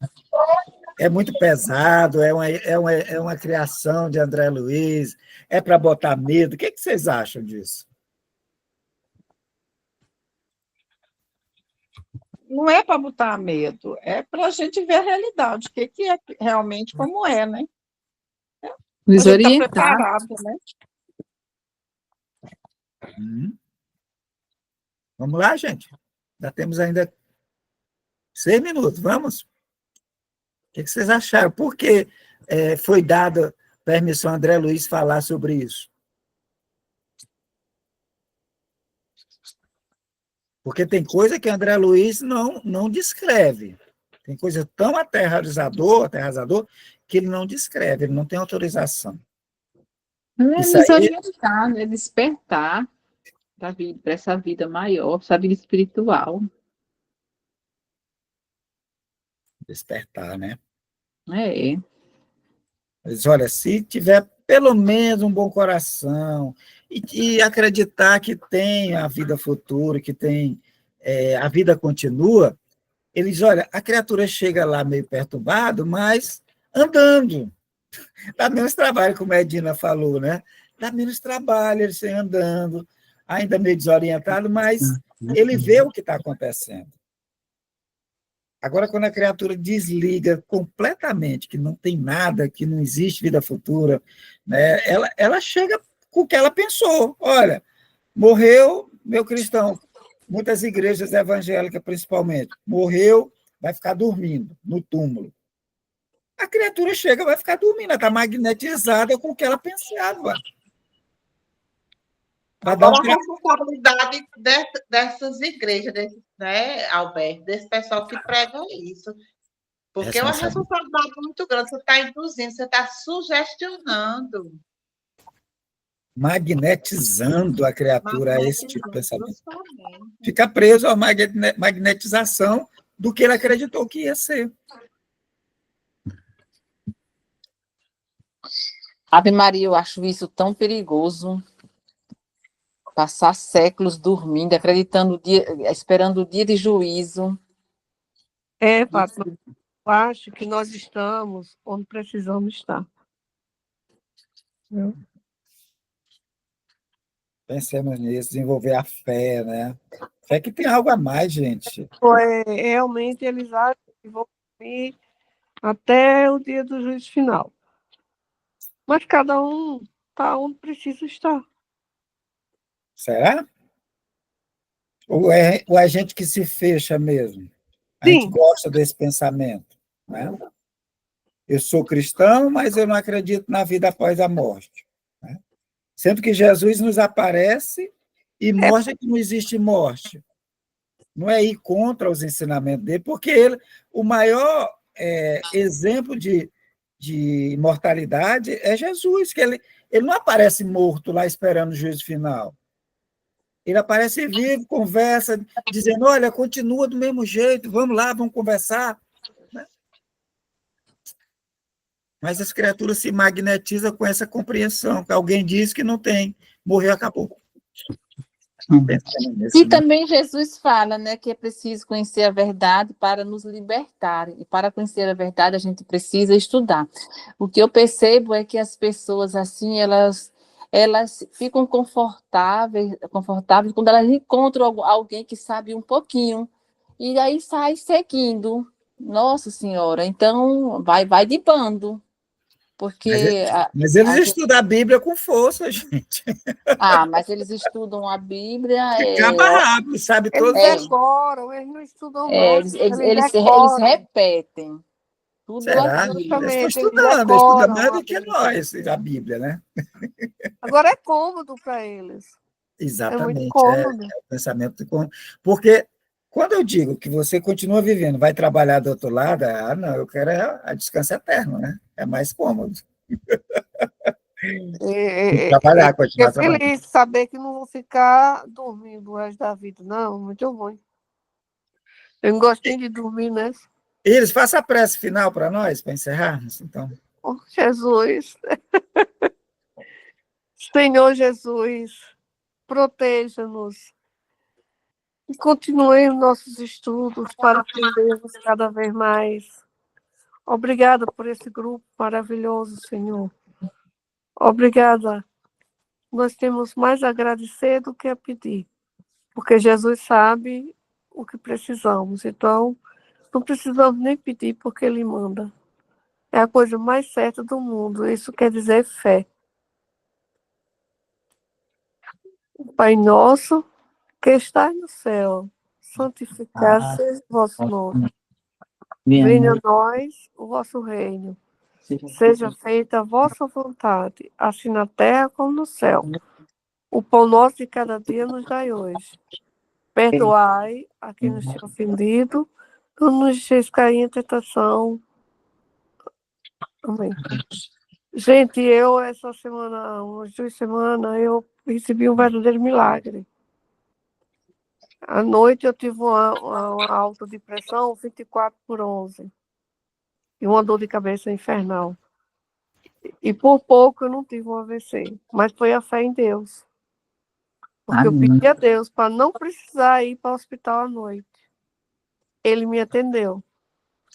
É muito pesado, é uma criação de André Luiz, é para botar medo. O que vocês acham disso? Não é para botar medo, é para a gente ver a realidade, o que é realmente como é, né? Nos a gente orientar. Tá preparado, né? Vamos lá, gente. Já temos ainda 6 minutos. Vamos? O que vocês acharam? Por que foi dada permissão a André Luiz falar sobre isso? Porque tem coisa que André Luiz não descreve. Tem coisa tão aterrorizador, que ele não descreve, ele não tem autorização. É Isso nos aí, orientar, é despertar para essa vida maior, essa vida espiritual. despertar, né? É. Mas olha, se tiver pelo menos um bom coração e acreditar que tem a vida futura, que tem a vida continua, eles, olha, a criatura chega lá meio perturbado, mas andando. Dá menos trabalho, como a Edina falou, né? Dá menos trabalho ele ser andando, ainda meio desorientado, mas ele vê o que está acontecendo. Agora, quando a criatura desliga completamente, que não tem nada, que não existe vida futura, né, ela chega com o que ela pensou. Olha, morreu meu cristão, muitas igrejas evangélicas principalmente, morreu, vai ficar dormindo no túmulo. A criatura chega, vai ficar dormindo, ela está magnetizada com o que ela pensava. Vai dar Agora, a responsabilidade dessas igrejas, né, Alberto, desse pessoal que prega isso. Porque é uma responsabilidade muito grande. Você está induzindo, você está sugestionando. Magnetizando a criatura a esse tipo de pensamento. Fica preso à magnetização do que ele acreditou que ia ser. Ave Maria, eu acho isso tão perigoso. Passar séculos dormindo, acreditando, esperando o dia de juízo. Fátima, eu acho que nós estamos onde precisamos estar. Pensemos nisso, desenvolver a fé, né? Fé que tem algo a mais, gente. Realmente, eles acham que vão dormir até o dia do juízo final. Mas cada um está onde precisa estar. Será? Ou é a gente que se fecha mesmo? A gente gosta desse pensamento, né? Eu sou cristão, mas eu não acredito na vida após a morte, né? Sendo que Jesus nos aparece e mostra que não existe morte. Não é ir contra os ensinamentos dele, porque ele, o maior exemplo de imortalidade é Jesus, que ele não aparece morto lá esperando o juízo final. Ele aparece vivo, conversa, dizendo, olha, continua do mesmo jeito, vamos lá, vamos conversar. Mas as criaturas se magnetizam com essa compreensão, que alguém diz que não tem, morreu, acabou. E também Jesus fala, né, que é preciso conhecer a verdade para nos libertar. E para conhecer a verdade, a gente precisa estudar. O que eu percebo é que as pessoas, assim, elas ficam confortáveis quando elas encontram alguém que sabe um pouquinho. E aí sai seguindo. Nossa Senhora, então vai de bando. Porque mas eles estudam a Bíblia com força, gente. Mas eles estudam a Bíblia. Acaba rápido, sabe todos. Eles decoram, eles não estudam mais. Eles repetem tudo. Será? Aquilo. Eles estão estudando, eles estudam mais do que nós, a Bíblia, né? Agora é cômodo para eles. Exatamente. É muito cômodo. É o pensamento de cômodo. Porque quando eu digo que você continua vivendo, vai trabalhar do outro lado, não, eu quero a descanso eterno, né? É mais cômodo. Trabalhar, continuar trabalhando. Feliz saber que não vou ficar dormindo o resto da vida. Não, muito ruim. Eu não gosto nem de dormir, né? Iris, faça a prece final para nós, para encerrarmos, então. Oh, Jesus. Senhor Jesus, proteja-nos e continuemos nossos estudos para aprendermos cada vez mais. Obrigada por esse grupo maravilhoso, Senhor. Obrigada. Nós temos mais a agradecer do que a pedir, porque Jesus sabe o que precisamos. Então, não precisamos nem pedir, porque Ele manda. É a coisa mais certa do mundo. Isso quer dizer fé. Pai nosso, que estás no céu, santificado seja o vosso nome. Venha a nós o vosso reino. Seja feita a vossa vontade, assim na terra como no céu. O pão nosso de cada dia nos dai hoje. Perdoai a quem nos tem ofendido, não nos deixeis cair em tentação. Amém. Gente, eu, essa semana, umas 2 semanas, eu recebi um verdadeiro milagre. À noite eu tive uma alta de pressão 24/11 e uma dor de cabeça infernal. E por pouco eu não tive um AVC, mas foi a fé em Deus. Porque eu pedi a Deus para não precisar ir para o hospital à noite. Ele me atendeu,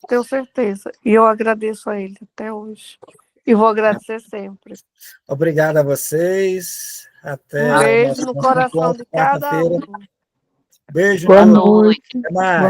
tenho certeza. E eu agradeço a Ele até hoje. E vou agradecer sempre. Obrigado a vocês. Até Um o beijo nosso no coração encontro de cada quarta-feira. um. Beijo. Boa Até noite. mais.